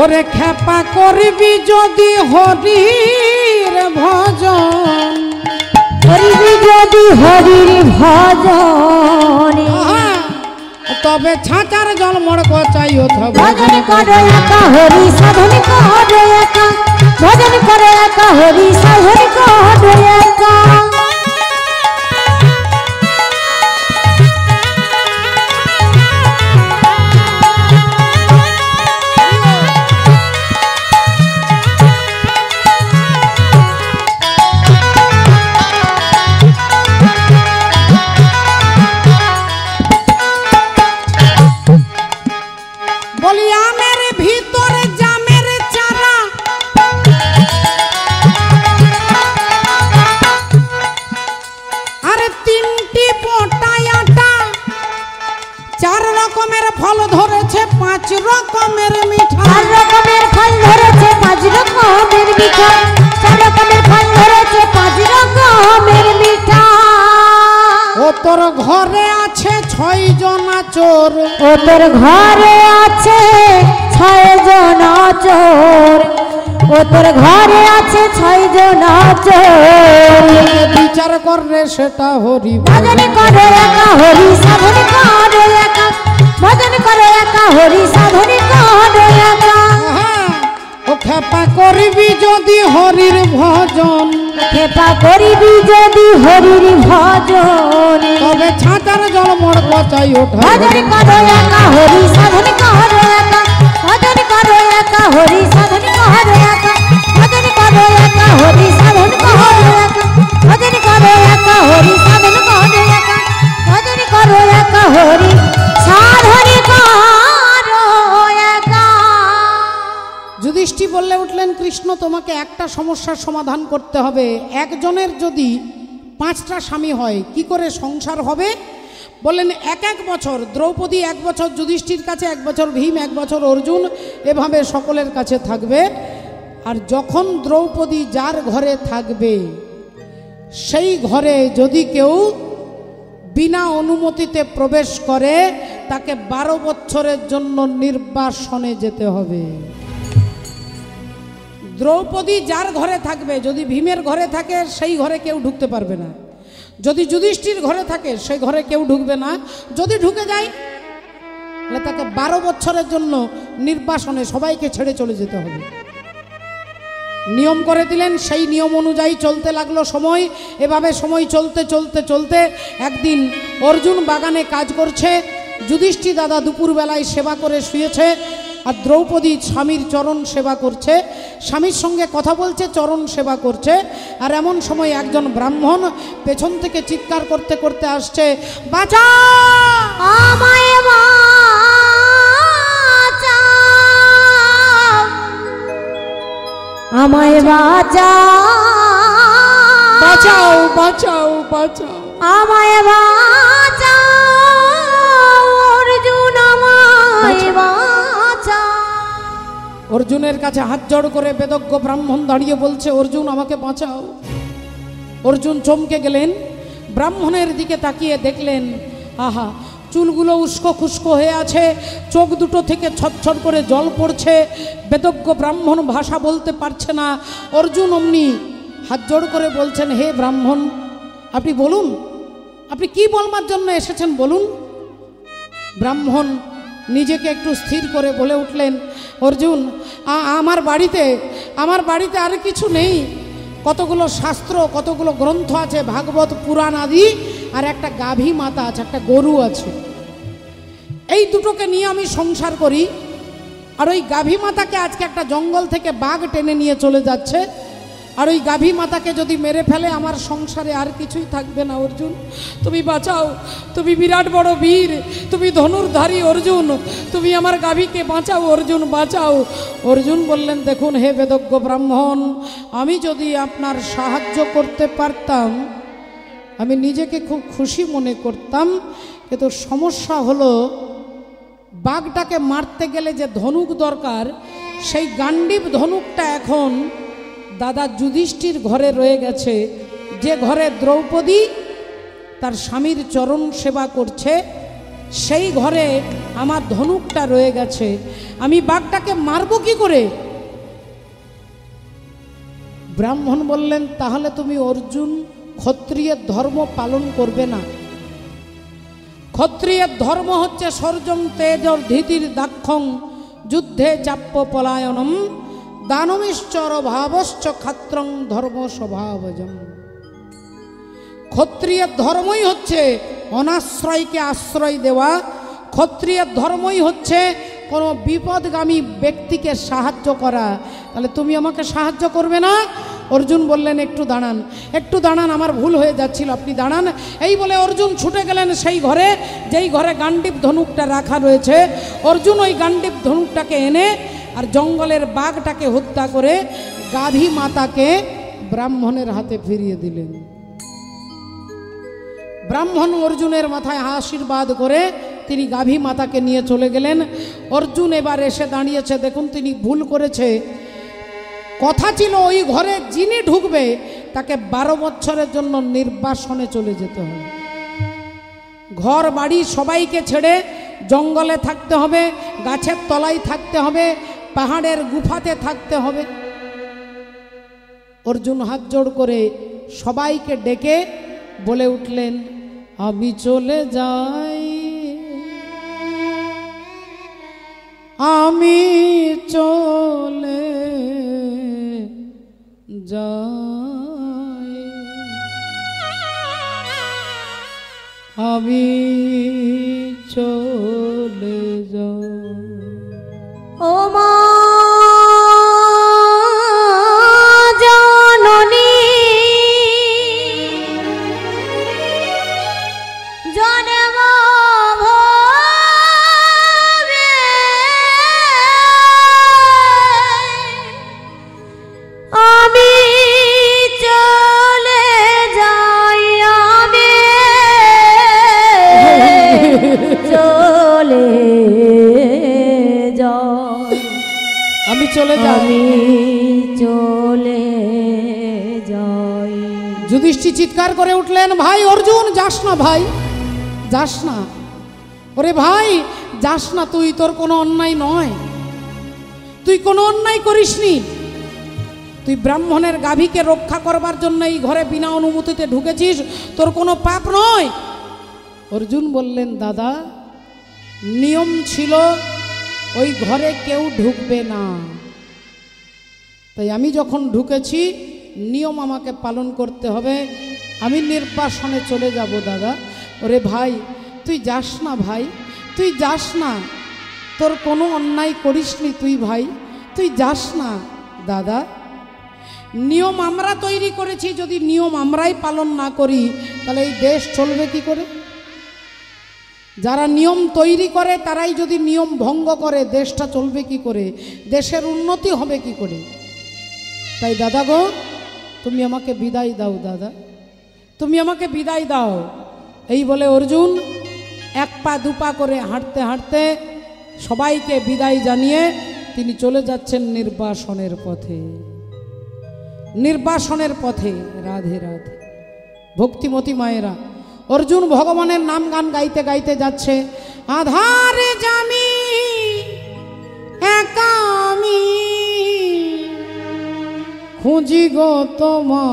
ওরে খেপা করবি যদি হরির ভজন, করবি যদি হরির ভজন, তবে ছাঁচার জল মড়কচাই ওঠা। ভজন করো একা, হরি সাধন করো একা। ভজন করো একা, হরি সাধন করো একা। ফল ধরেছে 5 রকমের মিঠা, 4 রকমের ফল ধরেছে 5 রকমের মিঠা, 4 রকমের ফল ধরেছে 5 রকমের মিঠা। ও তোর ঘরে আছে 6 জন চোর, ও তোর ঘরে আছে 6 জন চোর, ও তোর ঘরে আছে 6 জন চোর। বিচার করে সেটা হরি ভজন করে একা হরি সাধন করে একা, ভজন করে একা হরি সাধন করে একা। ও খেপা করবি যদি হরির ভজন, খেপা করিবি যদি হরির ভজন, তবে ছাতার জল মোর পচাই ওঠা। ভজন করে একা হরি সাধন করে একা, ভজন করে একা হরি সাধন করে একা, ভজন করে একা হরি সাধন করে একা, ভজন করে একা হরি সাধন করে একা, ভজন করে একা হরি সাধন করে একা। যুধিষ্ঠির বললে উঠলেন, কৃষ্ণ তোমাকে একটা সমস্যার সমাধান করতে হবে। একজনের যদি 5টা স্বামী হয় কি করে সংসার হবে? বললেন 1 বছর দ্রৌপদী, 1 বছর যুধিষ্ঠির কাছে, 1 বছর ভীম, 1 বছর অর্জুন, এভাবে সকলের কাছে থাকবে। আর যখন দ্রৌপদী যার ঘরে থাকবে সেই ঘরে যদি কেউ বিনা অনুমতিতে প্রবেশ করে তাকে 12 বছরের জন্য নির্বাসনে যেতে হবে। দ্রৌপদী যার ঘরে থাকবে, যদি ভীমের ঘরে থাকে সেই ঘরে কেউ ঢুকতে পারবে না, যদি যুধিষ্ঠির ঘরে থাকে সেই ঘরে কেউ ঢুকবে না, যদি ঢুকে যায় তাহলে তাকে 12 বছরের জন্য নির্বাসনে সবাইকে ছেড়ে চলে যেতে হবে। নিয়ম করে দিলেন, সেই নিয়ম অনুযায়ী চলতে লাগলো সময়। এভাবে সময় চলতে চলতে চলতে একদিন অর্জুন বাগানে কাজ করছে, যুধিষ্ঠির দাদা দুপুরবেলায় সেবা করে শুয়েছে, আর দ্রৌপদী স্বামীর চরণ সেবা করছে, স্বামীর সঙ্গে কথা বলছে, চরণ সেবা করছে। আর এমন সময় একজন ব্রাহ্মণ পেছন থেকে চিৎকার করতে করতে আসছে, বাঁচা আমায় বাঁচা, আমায় বাঁচা, বাঁচাও বাঁচাও বাঁচাও, আমায় বাঁচা, অর্জুন আমায় বাঁচা। অর্জুনের কাছে হাত জোড় করে বেদজ্ঞ ব্রাহ্মণ দাঁড়িয়ে বলছে, অর্জুন আমাকে বাঁচাও। অর্জুন চমকে গেলেন, ব্রাহ্মণের দিকে তাকিয়ে দেখলেন, আহা, চুলগুলো উস্কো খুস্কো হয়ে আছে, চোখ দুটো থেকে ছটছট করে জল পড়ছে, বেদজ্ঞ ব্রাহ্মণ ভাষা বলতে পারছে না। অর্জুন অমনি হাত জোড় করে বলছেন, হে ব্রাহ্মণ, আপনি বলুন, আপনি কি বলবার জন্য এসেছেন বলুন। ব্রাহ্মণ নিজেকে একটু স্থির করে বলে উঠলেন, অর্জুন, আমার বাড়িতে আর কিছু নেই, কতগুলো শাস্ত্র, কতগুলো গ্রন্থ আছে, ভাগবত পুরাণ আদি, আর একটা গাভী মাতা আছে, একটা গরু আছে, এই দুটোকে নিয়ে আমি সংসার করি। আর ওই গাভী মাতাকে আজকে একটা জঙ্গল থেকে বাঘ টেনে নিয়ে চলে যাচ্ছে, আর ওই গাভী মাতাকে যদি মেরে ফেলে আমার সংসারে আর কিছুই থাকবে না। অর্জুন তুমি বাঁচাও, তুমি বিরাট বড় বীর, তুমি ধনুর্ধারী অর্জুন, তুমি আমার গাভীকে বাঁচাও, অর্জুন বাঁচাও। অর্জুন বললেন, দেখুন হে বেদজ্ঞ ব্রাহ্মণ, আমি যদি আপনার সাহায্য করতে পারতাম আমি নিজেকে খুব খুশি মনে করতাম, কিন্তু সমস্যা হলো বাঘটাকে মারতে গেলে যে ধনুক দরকার, সেই গান্ডীব ধনুকটা এখন দাদা যুধিষ্ঠির ঘরে রয়ে গেছে, যে ঘরে দ্রৌপদী তার স্বামীর চরণ সেবা করছে, সেই ঘরে আমার ধনুকটা রয়ে গেছে, আমি বাঘটাকে মারবো কি করে? ব্রাহ্মণ বললেন, তাহলে তুমি অর্জুন ক্ষত্রিয়ের ধর্ম পালন করবে না। ক্ষত্রিয়ের ধর্ম হচ্ছে সর্জং তেজর ধীতির দাক্ষং যুদ্ধে চাপ্য পলায়নম দানমিশ্চর ভাবশ্চ ক্ষাত্রং ধর্ম স্বভাবজম। ক্ষত্রিয়ের ধর্মই হচ্ছে অনাশ্রয়কে আশ্রয় দেওয়া, ক্ষত্রিয়ের ধর্মই হচ্ছে কোনো বিপদগামী ব্যক্তিকে সাহায্য করা। তাহলে তুমি আমাকে সাহায্য করবে না? অর্জুন বললেন, একটু দাঁড়ান, একটু দাঁড়ান, আমার ভুল হয়ে যাচ্ছিল, আপনি দাঁড়ান। এই বলে অর্জুন ছুটে গেলেন সেই ঘরে, যেই ঘরে গান্ডীব ধনুকটা রাখা রয়েছে। অর্জুন ওই গান্ডীব ধনুকটাকে এনে আর জঙ্গলের বাঘটাকে হত্যা করে গাভী মাতাকে ব্রাহ্মণের হাতে ফিরিয়ে দিলেন। ব্রাহ্মণ অর্জুনের মাথায় আশীর্বাদ করে তিনি গাভী মাতাকে নিয়ে চলে গেলেন। অর্জুন এবার এসে দাঁড়িয়েছে, দেখুন তিনি ভুল করেছে। কথা ছিল ওই ঘরে যিনি ঢুকবে তাকে 12 বছরের জন্য নির্বাসনে চলে যেতে হবে। ঘর বাড়ি সবাইকে ছেড়ে জঙ্গলে থাকতে হবে, গাছের তলায় থাকতে হবে, পাহাড়ের গুফাতে থাকতে হবে। অর্জুন হাত জোড় করে সবাইকে ডেকে বলে উঠলেন, আমি চলে যাই, আমি চলে যাই, আমি চলে যাই। ও মা জননী জনম ভবে আমি চলে যাই, আমি চলে যাই, আমি চলে যাই, আমি চলে যাই। যুধিষ্ঠির চিৎকার করে উঠলেন, ভাই অর্জুন যাস না, ভাই যাস না, ওরে ভাই যাস না, তুই তোর কোনো অন্যায় নয়, তুই কোনো অন্যায় করিসনি, তুই ব্রাহ্মণের গাভীকে রক্ষা করবার জন্য এই ঘরে বিনা অনুমতিতে ঢুকেছিস, তোর কোনো পাপ নয়। অর্জুন বললেন, দাদা নিয়ম ছিল ওই ঘরে কেউ ঢুকবে না, তাই আমি যখন ঢুকেছি নিয়ম আমাকে পালন করতে হবে, আমি নির্বাসনে চলে যাব দাদা। ওরে ভাই তুই যাস না, ভাই তুই যাস না, তোর কোনো অন্যায় করিসনি তুই, ভাই তুই যাস না দাদা। নিয়ম আমরা তৈরি করেছি, যদি নিয়ম আমরাই পালন না করি তাহলে এই দেশ চলবে কি করে? যারা নিয়ম তৈরি করে তারাই যদি নিয়ম ভঙ্গ করে দেশটা চলবে কি করে, দেশের উন্নতি হবে কি করে? তাই দাদা গো তুমি আমাকে বিদায় দাও, দাদা তুমি আমাকে বিদায় দাও। এই বলে অর্জুন 1 পা 2 পা করে হাঁটতে হাঁটতে সবাইকে বিদায় জানিয়ে তিনি চলে যাচ্ছেন নির্বাসনের পথে, নির্বাসনের পথে। রাধে রাধে ভক্তিমতী মায়েরা, অর্জুন ভগবানের নাম গান গাইতে গাইতে যাচ্ছে। আধারে জামি একা আমি খুঁজি গো তোমায়,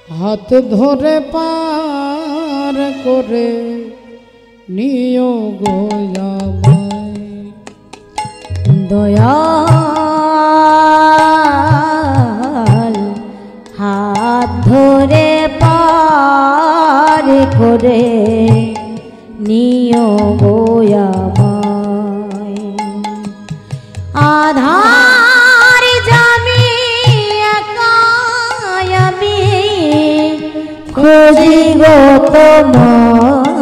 হাত ধরে পার করে নিও গো আমায়। দয়াল হাত ধরে পার করে নিও গো আমায়। আধার জামি একা আমি খুঁজি গো তোমায়,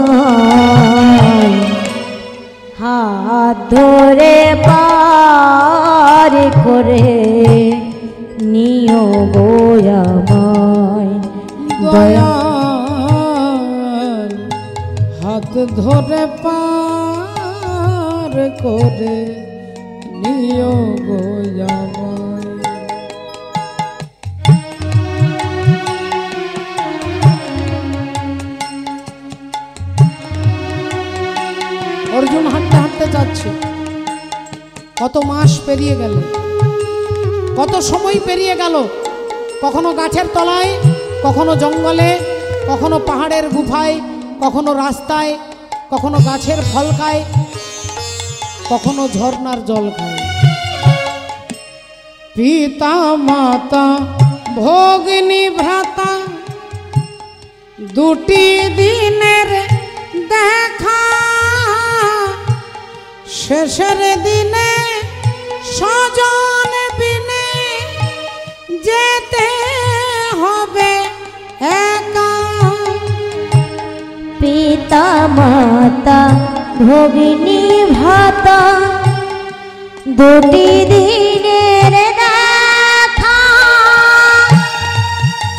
হাত ধরে পার করে নিও গো আমায়। দয়াল হাত ধরে পার করে নিও গো আমায়। অর্জুন হাঁটতে হাঁটতে যাচ্ছে, কত মাস পেরিয়ে গেল, কত সময় পেরিয়ে গেল, কখনো গাছের তলায়, কখনো জঙ্গলে, কখনো পাহাড়ের গুফায়, কখনো রাস্তায়, কখনো গাছের ফল খায়, কখনো ঝর্ণার জল খায়। পিতা মাতা ভগ্নী ভ্রাতা দুটি দিনের দেখা, শেষের দিনে স্বজন বিনে যেতে হবে একা। পিতা মাতা ভগিনী ভাতা দুটি দিনের দেখা,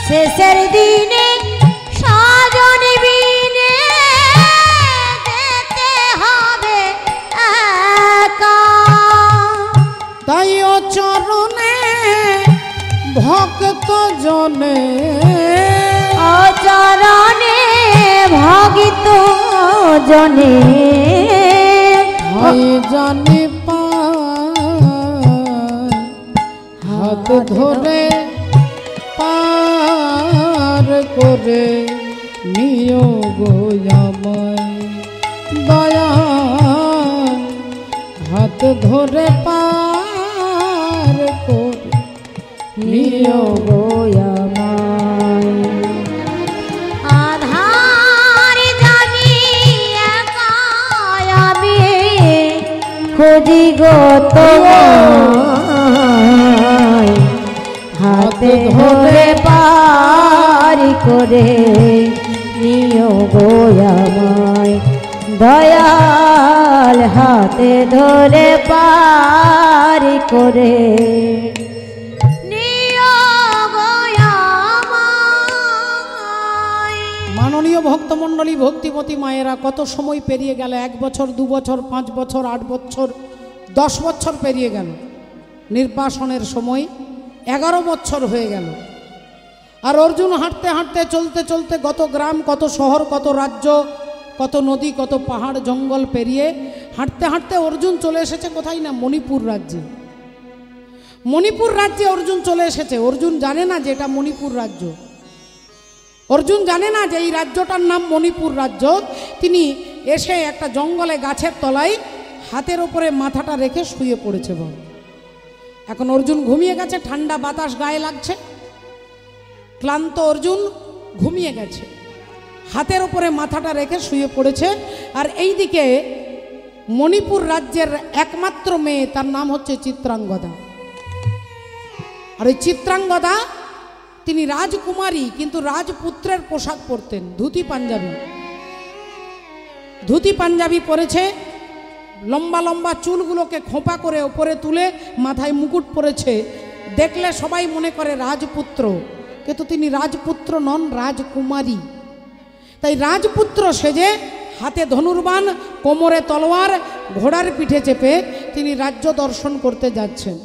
শেষের দিনে স্বজন বিনে ভক্ত জনে অচরণে ভগিত জনে হয় জানি পায় হাত ধরে পার করে নিও গো আমায় দয়াল হাত ধরে পার করে নিও গো আমায় আধার জানি একা আমি খুঁজি গো তোমায় হাতে ধরে পারি করে নিও গো আমায় দয়াল হাতে ধরে পারি করে নিও গো আমায়। মাননীয় ভক্তমণ্ডলী ভক্তিমতী মায়েরা, কত সময় পেরিয়ে গেল, 1 বছর 2 বছর 5 বছর 8 বছর 10 বছর পেরিয়ে গেল, নির্বাসনের সময় 11 বছর হয়ে গেল। আর অর্জুন হাঁটতে হাঁটতে চলতে চলতে কত গ্রাম, কত শহর, কত রাজ্য, কত নদী, কত পাহাড় জঙ্গল পেরিয়ে হাঁটতে হাঁটতে অর্জুন চলে এসেছে কোথায় না, মণিপুর রাজ্যে। মণিপুর রাজ্যে অর্জুন চলে এসেছে। অর্জুন জানে না যে এটা মণিপুর রাজ্য, অর্জুন জানে না যে এই রাজ্যটার নাম মণিপুর রাজ্য। তিনি এসে একটা জঙ্গলে গাছের তলায় হাতের ওপরে মাথাটা রেখে শুয়ে পড়েছে। বল, এখন অর্জুন ঘুমিয়ে গেছে, ঠান্ডা বাতাস গায়ে লাগছে, ক্লান্ত অর্জুন ঘুমিয়ে গেছে, হাতের ওপরে মাথাটা রেখে শুয়ে পড়েছে। আর এই দিকে মণিপুর রাজ্যের একমাত্র মেয়ে, তার নাম হচ্ছে চিত্রাঙ্গদা। আর ওই চিত্রাঙ্গদা তিনি রাজকুমারী, কিন্তু রাজপুত্রের পোশাক পরতেন, ধুতি পাঞ্জাবি। ধুতি পাঞ্জাবি পরেছে, লম্বা লম্বা চুলগুলোকে খোঁপা করে ওপরে তুলে মাথায় মুকুট পরেছে। দেখলে সবাই মনে করে রাজপুত্র, কিন্তু তিনি রাজপুত্র নন, রাজকুমারী। তাই রাজপুত্র সেজে হাতে ধনুর্বাণ, কোমরে তলোয়ার, ঘোড়ার পিঠে চেপে তিনি রাজ্য দর্শন করতে যাচ্ছেন।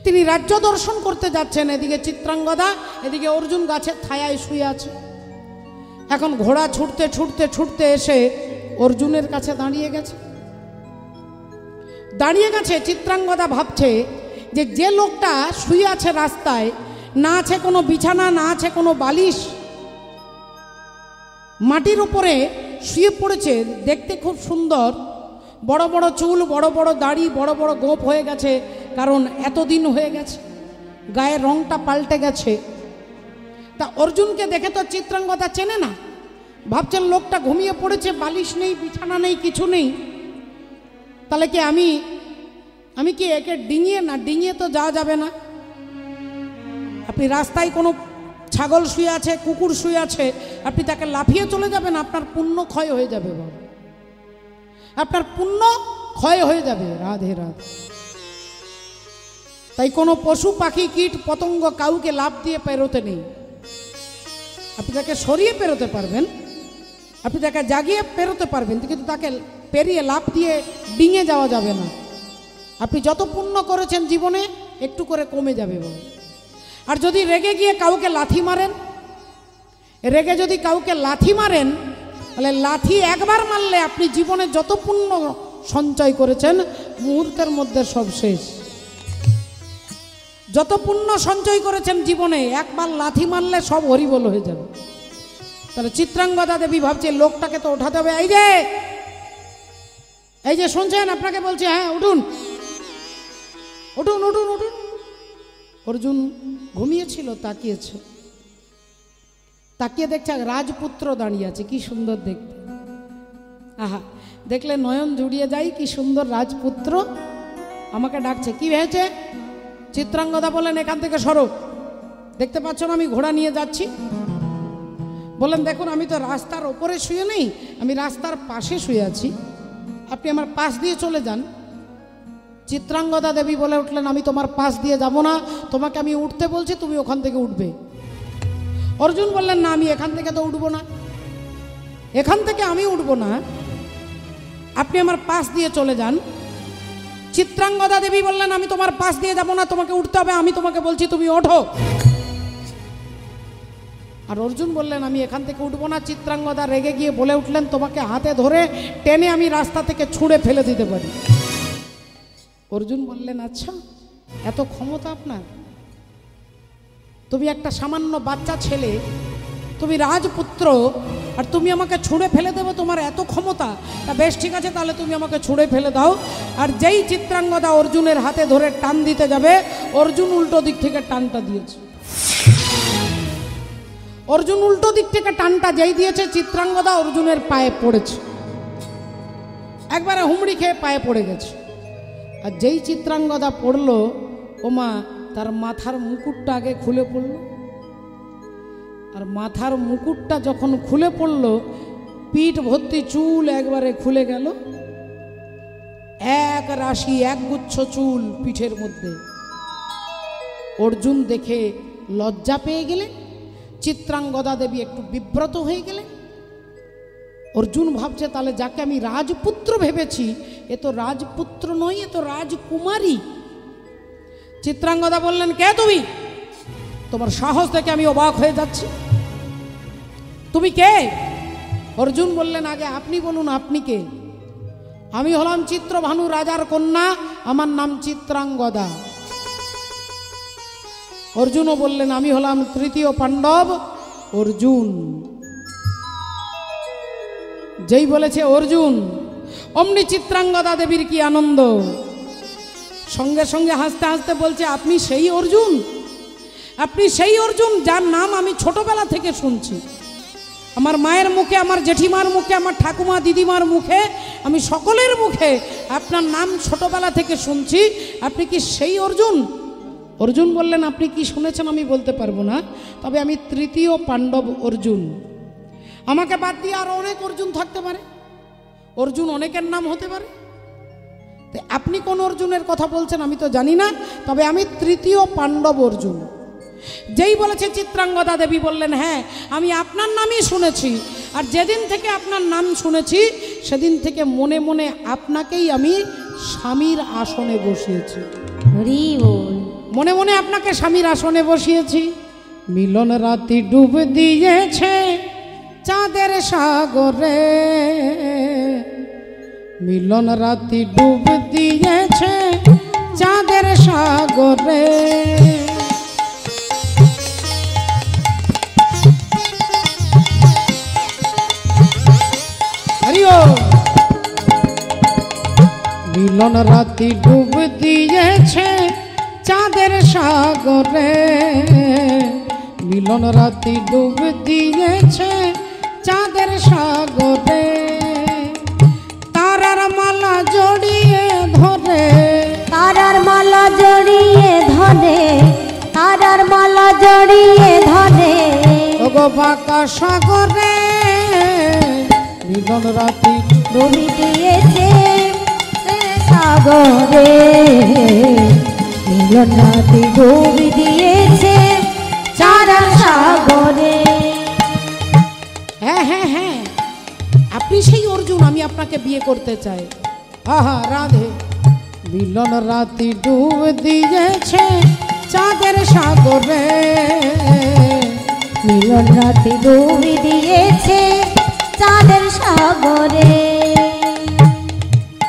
তিনি রাজ্য দর্শন করতে যাচ্ছেন। এদিকে চিত্রাঙ্গদা, এদিকে অর্জুন গাছের ছায়ায় শুয়ে আছে। এখন ঘোড়া ছুটতে ছুটতে ছুটতে এসে অর্জুনের কাছে দাঁড়িয়ে গেছে। চিত্রাঙ্গদা ভাবছে যে যে লোকটা শুয়ে আছে রাস্তায়, না আছে কোনো বিছানা, না আছে কোনো বালিশ, মাটির উপরে শুয়ে পড়েছে, দেখতে খুব সুন্দর, বড় বড় চুল, বড় বড় দাড়ি, বড় বড় গোঁফ হয়ে গেছে, কারণ এতদিন হয়ে গেছে, গায়ের রংটা পাল্টে গেছে। তা অর্জুনকে দেখে তো চিত্রাঙ্গদা চেনে না, ভাবছেন লোকটা ঘুমিয়ে পড়েছে, বালিশ নেই, বিছানা নেই, কিছু নেই, তাহলে কি আমি কি একে ডিঙিয়ে, না ডিঙিয়ে তো যাওয়া যাবে না। আপনি রাস্তায় কোনো ছাগল শুয়ে আছে, কুকুর শুয়ে আছে, আপনি তাকে লাফিয়ে চলে যাবেন, আপনার পুণ্য ক্ষয় হয়ে যাবে, বাবা, আপনার পুণ্য ক্ষয় হয়ে যাবে। রাধে রাধে। তাই কোনো পশু পাখি কীট পতঙ্গ কাউকে লাফ দিয়ে পেরোতে নেই। আপনি তাকে সরিয়ে পেরোতে পারবেন, আপনি তাকে জাগিয়ে পেরোতে পারবেন, কিন্তু তাকে পেরিয়ে লাফ দিয়ে ডিঙে যাওয়া যাবে না। আপনি যত পুণ্য করেছেন জীবনে একটু করে কমে যাবে। আর যদি রেগে গিয়ে কাউকে লাথি মারেন, রেগে যদি কাউকে লাথি মারেন, তাহলে লাথি একবার মারলে আপনি জীবনে যত পুণ্য সঞ্চয় করেছেন মুহূর্তের মধ্যে সব শেষ। যত পুণ্য সঞ্চয় করেছেন জীবনে, একবার লাথি মারলে সব হরিবোল হয়ে যাবে। তাহলে চিত্রাঙ্গদা দেবী ভাবছে লোকটাকে তো ওঠাতে হবে। এই যে শুনছেন, আপনাকে বলছে, হ্যাঁ উঠুন উঠুন উঠুন উঠুন। অর্জুন ঘুমিয়েছিল, তাকিয়েছে, তাকিয়ে দেখছে রাজপুত্র দাঁড়িয়ে আছে, কি সুন্দর দেখতে। আহা, দেখলে নয়ন জুড়িয়ে যায়, কি সুন্দর রাজপুত্র আমাকে ডাকছে। কি হয়েছে? চিত্রাঙ্গদা বলেন, এখান থেকে সরো, দেখতে পাচ্ছ না আমি ঘোড়া নিয়ে যাচ্ছি। বলেন, দেখুন আমি তো রাস্তার ওপরে শুয়ে নেই, আমি রাস্তার পাশে শুয়ে আছি, আপনি আমার পাশ দিয়ে চলে যান। চিত্রাঙ্গদা দেবী বলে উঠলেন, আমি তোমার পাশ দিয়ে যাব না, তোমাকে আমি উঠতে বলছি, তুমি ওখান থেকে উঠবে। অর্জুন বললেন, না আমি এখান থেকে তো উঠবো না, এখান থেকে আমি উঠবো না, আপনি আমার পাশ দিয়ে চলে যান। চিত্রাঙ্গদা দেবী বললেন আমি তোমার পাশ দিয়ে যাব না, তোমাকে উঠতে হবে, আমি তোমাকে বলছি তুমি ওঠো। আর অর্জুন বললেন আমি এখান থেকে উঠবো না। চিত্রাঙ্গদা রেগে গিয়ে বলে উঠলেন তোমাকে হাতে ধরে টেনে আমি রাস্তা থেকে ছুঁড়ে ফেলে দিতে পারি। অর্জুন বললেন আচ্ছা এত ক্ষমতা আপনার? তুমি একটা সামান্য বাচ্চা ছেলে, তুমি রাজপুত্র, আর তুমি আমাকে ছুঁড়ে ফেলে দেবে, তোমার এত ক্ষমতা? তা বেশ ঠিক আছে, তাহলে তুমি আমাকে ছুঁড়ে ফেলে দাও। আর যেই চিত্রাঙ্গদা অর্জুনের হাতে ধরে টান দিতে যাবে, অর্জুন উল্টো দিক থেকে টানটা দিয়েছে। অর্জুন উল্টো দিক থেকে টানটা যেই দিয়েছে, চিত্রাঙ্গদা অর্জুনের পায়ে পড়েছে, একবারে হুমড়ি খেয়ে পায়ে পড়ে গেছে। আর যেই চিত্রাঙ্গদা পড়লো, ওমা তার মাথার মুকুটটা আগে খুলে পড়লো। আর মাথার মুকুটটা যখন খুলে পড়লো, পিঠ ভর্তি চুল একবারে খুলে গেল, এক রাশি একগুচ্ছ চুল পিঠের মধ্যে। অর্জুন দেখে লজ্জা পেয়ে গেলেন, চিত্রাঙ্গদা দেবী একটু বিব্রত হয়ে গেলেন। অর্জুন ভাবছে তাহলে যাকে আমি রাজপুত্র ভেবেছি, এ তো রাজপুত্র নয়, এ তো রাজকুমারী। চিত্রাঙ্গদা বললেন কে তুমি? তোমার সাহস দেখে আমি অবাক হয়ে যাচ্ছি, তুমি কে? অর্জুন বললেন আগে আপনি বলুন আপনি কে? আমি হলাম চিত্রভানু রাজার কন্যা, আমার নাম চিত্রাঙ্গদা। অর্জুনও বললেন আমি হলাম তৃতীয় পাণ্ডব অর্জুন। যেই বলেছে অর্জুন, অমনি চিত্রাঙ্গদা দেবীর কি আনন্দ, সঙ্গে সঙ্গে হাসতে হাসতে বলছে আপনি সেই অর্জুন, আপনি সেই অর্জুন যার নাম আমি ছোটবেলা থেকে শুনছি। আমার মায়ের মুখে, আমার জেঠিমার মুখে, আমার ঠাকুমা দিদিমার মুখে, আমি সকলের মুখে আপনার নাম ছোটবেলা থেকে শুনছি। আপনি কি সেই অর্জুন? অর্জুন বললেন আপনি কি শুনেছেন আমি বলতে পারবো না, তবে আমি তৃতীয় পাণ্ডব অর্জুন। আমাকে বাদ দিয়ে আরো অনেক অর্জুন থাকতে পারে, অর্জুন অনেকের নাম হতে পারে। আপনি কোন অর্জুনের কথা বলছেন আমি তো জানি না, তবে আমি তৃতীয় পাণ্ডব অর্জুন। যেই বলেছে চিত্রাঙ্গদা দেবী বললেন হ্যাঁ আমি আপনার নামই শুনেছি, আর যেদিন থেকে আপনার নাম শুনেছি সেদিন থেকে মনে মনে আপনাকেই আমি স্বামীর আসনে বসিয়েছি। মনে মনে আপনাকে স্বামীর আসনে বসিয়েছি। মিলন রাতি ডুব দিয়েছে চাঁদের সাগরে, মিলন রাতি ডুব দিয়েছে চাঁদের সাগরে। মিলন রাতি ডুব দিয়েছে চাঁদের সাগরে, মিলন রাতি ডুব দিয়েছে চাঁদের সাগরে। তারার মালা জড়িয়ে ধরে, তারার মালা জড়িয়ে ধরে, তারার মালা জড়িয়ে ধরে, ওগো বাঁকা সাগরে মিলন রাতি ডুব দিয়েছে সাগরে, মিলন রাতি ডুব দিয়েছে চাঁদের সাগরে। হ্যাঁ হ্যাঁ হ্যাঁ আপনি সেই অর্জুন, আমি আপনাকে বিয়ে করতে চাই। আহা রাধে। মিলন রাতি ডুব দিয়েছে চাঁদের সাগরে, মিলন রাতি ডুব দিয়েছে চাঁদের সাগরে।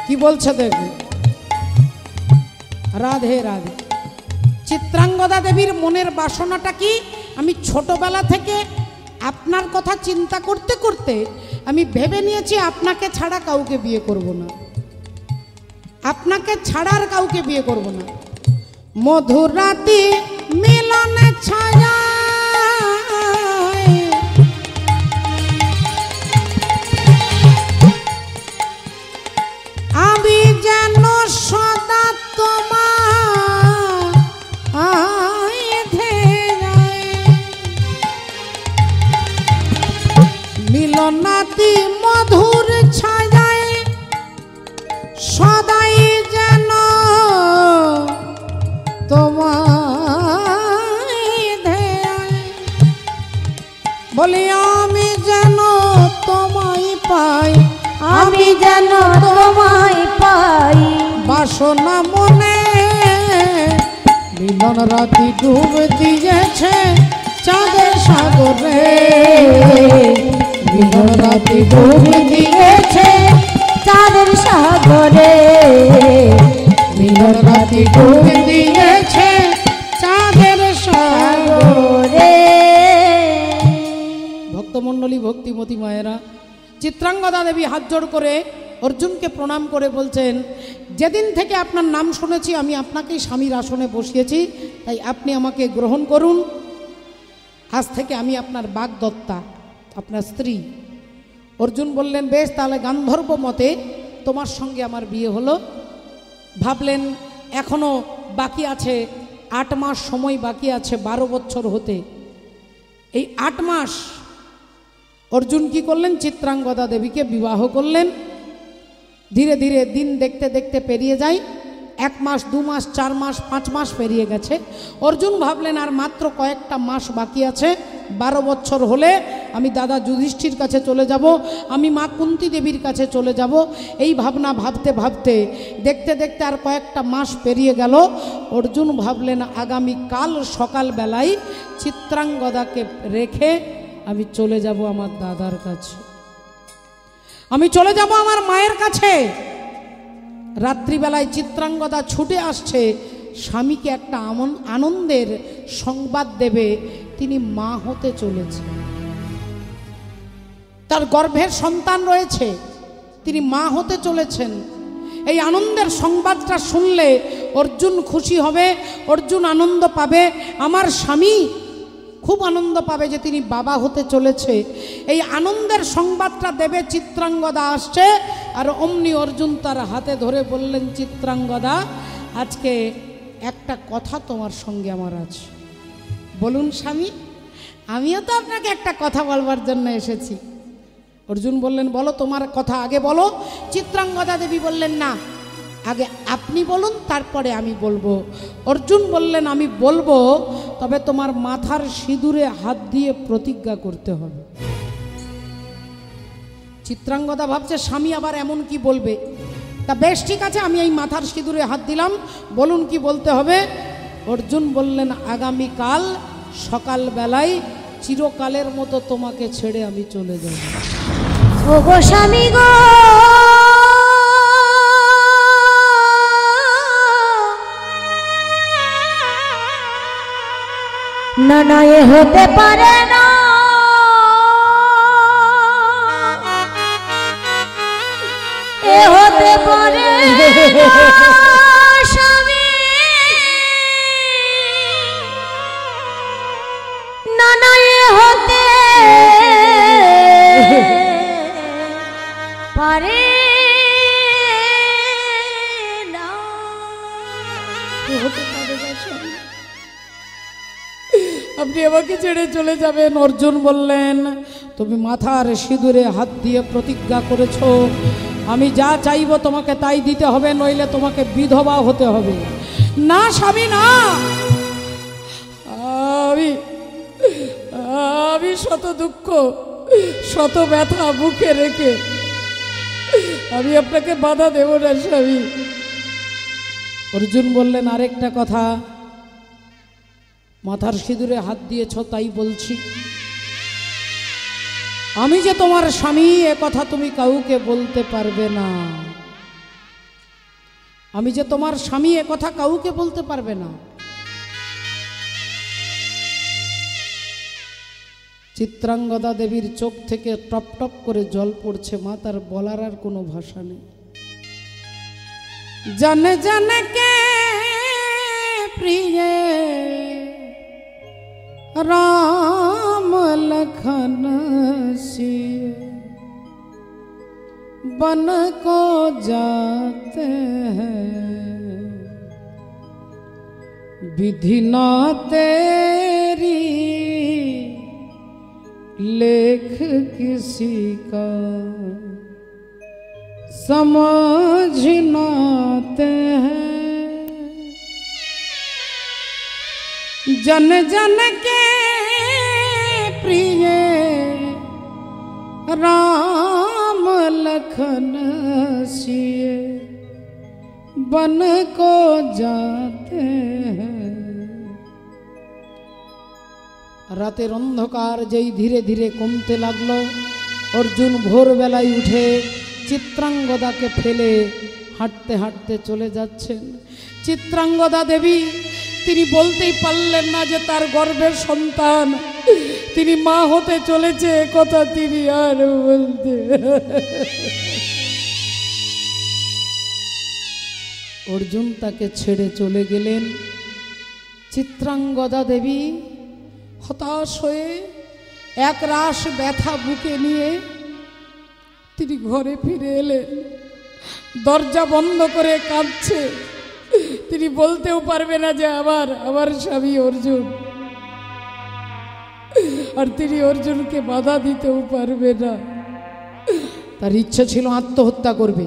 কি বলছে দেখুন, রাধে রাধে। চিত্রাঙ্গদা দেবীর মনের বাসনাটা কি, আমি ছোটবেলা থেকে আপনার কথা চিন্তা করতে করতে আমি ভেবে নিয়েছি আপনাকে ছাড়া কাউকে বিয়ে করব না, আপনাকে ছাড়ার কাউকে বিয়ে করব না। মধুর রাতি মিলন ছায়া, আমি যেন সদা তোমায় মিলনাতি মধুর ছায়ায় সদাই যেন তোমায় বলি, আমি যেন তোমায় পাই, আমি যেন তোমায় পাই, বাসনা মনে মিলন রাতি ডুব দিয়েছে চাঁদের সাগরে মিলন রাতি ডুব দিয়েছে চাঁদের সাগরে মিলন রাতি ডুব দিয়েছে চাঁদের সাগরে। ভক্তমণ্ডলী ভক্তিমতী মায়েরা, চিত্রাঙ্গদা দেবী হাত জোড় করে অর্জুনকে প্রণাম করে বলছেন, যেদিন থেকে আপনার নাম শুনেছি আমি আপনাকেই স্বামীর আসনে বসিয়েছি, তাই আপনি আমাকে গ্রহণ করুন। আজ থেকে আমি আপনার বাগদত্তা, আপনার স্ত্রী। অর্জুন বললেন, বেশ, তাহলে গান্ধর্ব মতে তোমার সঙ্গে আমার বিয়ে হলো। ভাবলেন এখনও বাকি আছে 8 মাস সময় বাকি আছে 12 বছর হতে। এই 8 মাস অর্জুন কি করলেন? চিত্রাঙ্গদা দেবীকে বিবাহ করলেন। ধীরে ধীরে দিন দেখতে দেখতে পেরিয়ে যায়। 1 মাস, 2 মাস, 4 মাস, 5 মাস পেরিয়ে গেছে। অর্জুন ভাবলেন আর মাত্র কয়েকটা মাস বাকি আছে, 12 বছর হলে আমি দাদা যুধিষ্ঠির কাছে চলে যাব, আমি মা কুন্তী দেবীর কাছে চলে যাব। এই ভাবনা ভাবতে ভাবতে দেখতে দেখতে আর কয়েকটা মাস পেরিয়ে গেল। অর্জুন ভাবলেন আগামী কাল সকালবেলায় চিত্রাঙ্গদাকে রেখে আমি চলে যাব আমার দাদার কাছে, আমি চলে যাব আমার মায়ের কাছে। রাত্রিবেলায় চিত্রাঙ্গদা ছুটে আসছে স্বামীকে একটা আনন্দের সংবাদ দেবে, তিনি মা হতে চলেছে। তার গর্ভের সন্তান রয়েছে, তিনি মা হতে চলেছেন। এই আনন্দের সংবাদটা শুনলে অর্জুন খুশি হবে, অর্জুন আনন্দ পাবে, আমার স্বামী খুব আনন্দ পাবে যে তিনি বাবা হতে চলেছে। এই আনন্দের সংবাদটা দেবে চিত্রাঙ্গদা আসছে। আর অমনি অর্জুন তার হাতে ধরে বললেন, চিত্রাঙ্গদা, আজকে একটা কথা তোমার সঙ্গে আমার আছে। বলুন স্বামী, আমিও তো আপনাকে একটা কথা বলবার জন্য এসেছি। অর্জুন বললেন, বলো, তোমার কথা আগে বলো। চিত্রাঙ্গদা দেবী বললেন, না, আগে আপনি বলুন, তারপরে আমি বলবো। অর্জুন বললেন, আমি বলবো, তবে তোমার মাথার সিঁদুরে হাত দিয়ে প্রতিজ্ঞা করতে হবে। চিত্রাঙ্গদা ভাবছে স্বামী আবার এমন কি বলবে। তা বেশ, ঠিক আছে, আমি এই মাথার সিঁদুরে হাত দিলাম, বলুন কি বলতে হবে। অর্জুন বললেন, আগামীকাল সকালবেলায় চিরকালের মতো তোমাকে ছেড়ে আমি চলে যাব। ও গো স্বামী গো, না না এ হতে পারে না, এ হতে পারে না স্বামী, না না এ হতে পারে না, হতে পারে না স্বামী, আপনি আমাকে ছেড়ে চলে যাবেন। অর্জুন বললেন, তুমি মাথার সিঁদুরে হাত দিয়ে প্রতিজ্ঞা করেছ, আমি যা চাইব তোমাকে তাই দিতে হবে, নইলে তোমাকে বিধবা হতে হবে। না স্বামী, না, আমি শত দুঃখ শত ব্যথা বুকে রেখে আমি আপনাকে বাধা দেব না স্বামী। অর্জুন বললেন, আরেকটা কথা, মাথার সিঁদুরে হাত দিয়েছ তাই বলছি, আমি যে তোমার স্বামী এ কথা তুমি কাউকে বলতে পারবে না। আমি যে তোমার স্বামী এ কথা কাউকে বলতে পারবে না। চিত্রাঙ্গদা দেবীর চোখ থেকে টপ টপ করে জল পড়ছে, মা তার বলার আর কোনো ভাষা নেই। জানে জানে কে প্রিয় राम लखन सिय बन को जाते हैं, विधि ना तेरी लेख किसी का समझ नाते हैं। जन जन के प्रिय राम लखन सिय बन को जाते हैं। রাতের অন্ধকার যেই ধীরে ধীরে কমতে লাগলো, অর্জুন ভোরবেলায় উঠে চিত্রাঙ্গদাকে ফেলে হাঁটতে হাঁটতে চলে যাচ্ছেন। চিত্রাঙ্গদা দেবী তিনি বলতেই পারলেন না যে তার গর্ভের সন্তান তিনি মা হতে চলেছে, কথা তিনি আর বলতে। অর্জুন তাকে ছেড়ে চলে গেলেন। চিত্রাঙ্গদা দেবী হতাশ হয়ে এক রাশ ব্যথা বুকে নিয়ে তিনি ঘরে ফিরে এলেন। দরজা বন্ধ করে কাঁদছে। তিনি বলতেও পারবে না যে আমার স্বামী অর্জুন, আর তিনি অর্জুনকে বাধা দিতেও পারবে না। তার ইচ্ছে ছিল আত্মহত্যা করবে,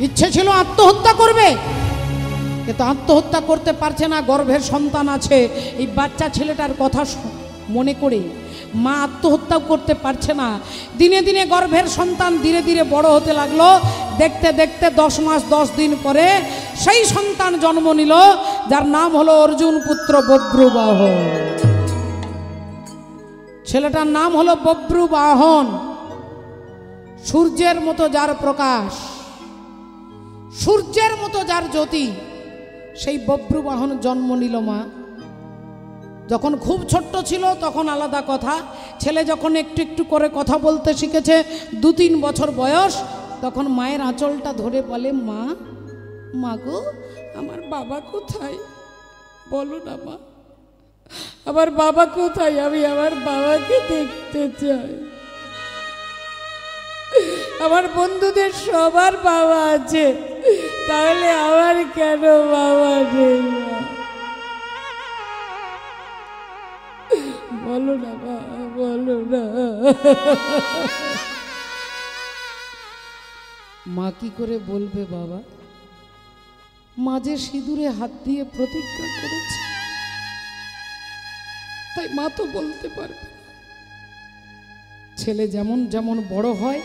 ইচ্ছে ছিল আত্মহত্যা করবে, কিন্তু আত্মহত্যা করতে পারছে না। গর্ভের সন্তান আছে, এই বাচ্চা ছেলেটার কথা মনে করে মা আত্মহত্যা করতে পারছে না। দিনে দিনে গর্ভের সন্তান ধীরে ধীরে বড় হতে লাগলো। দেখতে দেখতে 10 মাস 10 দিন পরে সেই সন্তান জন্ম নিল, যার নাম হলো অর্জুন পুত্র বব্রুবাহন। ছেলেটার নাম হলো বব্রুবাহন। সূর্যের মতো যার প্রকাশ, সূর্যের মতো যার জ্যোতি, সেই বব্রুবাহন জন্ম নিল মা। যখন খুব ছোট্ট ছিল তখন আলাদা কথা, ছেলে যখন একটু একটু করে কথা বলতে শিখেছে, 2-3 বছর বয়স, তখন মায়ের আঁচলটা ধরে বলে, মা, মা গো, আমার বাবা কোথায়? বলো না মা, আমার বাবা কোথায়? আমি আমার বাবাকে দেখতে চাই। আমার বন্ধুদের সবার বাবা আছে, তাহলে আমার কেন বাবা নেই? বলো না মা, বলো না। মা কি করে বলবে বাবা? মাঝে সিঁদুরে হাত দিয়ে প্রতিজ্ঞা করেছে, তাই মা তো বলতে পারবে না। ছেলে যেমন যেমন বড় হয়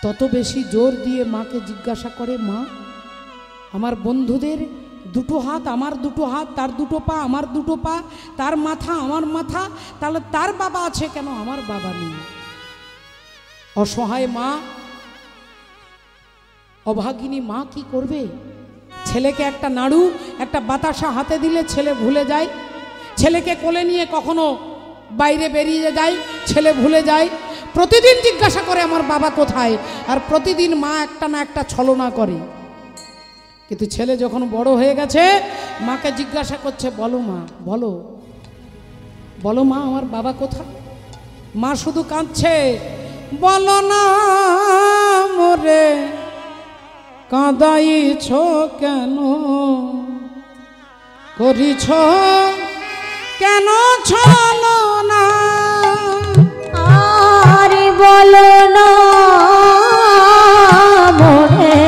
তত বেশি জোর দিয়ে মাকে জিজ্ঞাসা করে, মা, আমার বন্ধুদের 2 হাত, আমার 2 হাত, তার 2 পা, আমার 2 পা, তার মাথা, আমার মাথা, তাহলে তার বাবা আছে কেন, আমার বাবা নেই? অসহায় মা, অভাগিনী মা কি করবে? ছেলেকে একটা নাড়ু, একটা বাতাসা হাতে দিলে ছেলে ভুলে যায়। ছেলেকে কোলে নিয়ে কখনো বাইরে বেরিয়ে যায়, ছেলে ভুলে যায়। প্রতিদিন জিজ্ঞাসা করে আমার বাবা কোথায়, আর প্রতিদিন মা একটা না একটা ছলনা করে। কিন্তু ছেলে যখন বড় হয়ে গেছে, মাকে জিজ্ঞাসা করছে, বলো মা, বলো, বলো মা, আমার বাবা কোথায়? মা শুধু কাঁদছে, বলো না মোরে, কাঁদাইছ কেন, করিছ কেন ছলনা? আর বলো না মোরে,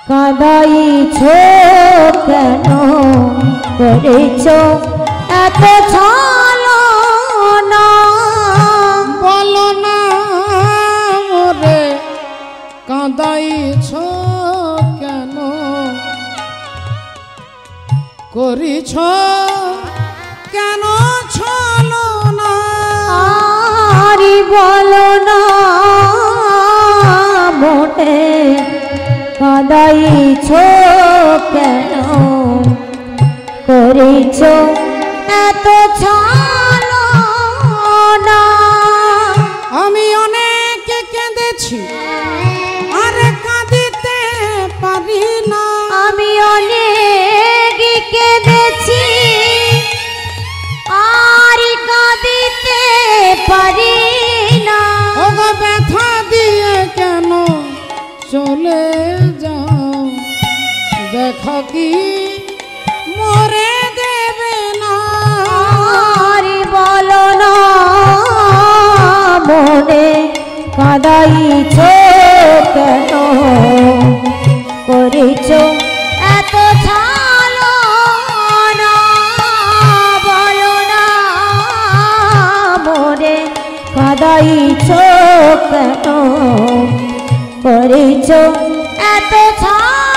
কাঁদাইছ কেন, করেছ এত ছলনা? বলো না মোরে, কাঁদাইছ কেন, করিছ কেন ছলনা? আর বলো না মোরে, কাঁদাইছ কেন, করেছ এত ছলনা? আমি অনেক কেঁদেছি আর কাঁদিতে পারি না, আমি অনেক কেঁদেছি আর কাঁদিতে পারি না। ওগো ব্যথা দিয়ে কেন চলে যাও, দেখা কি মরে দেবে না? আর বলো না মনে, কাঁদাইছ কেন, করেছ এত ছলনা? বলো না মনে, কাদাইছো কেন করেছো এত ছাড়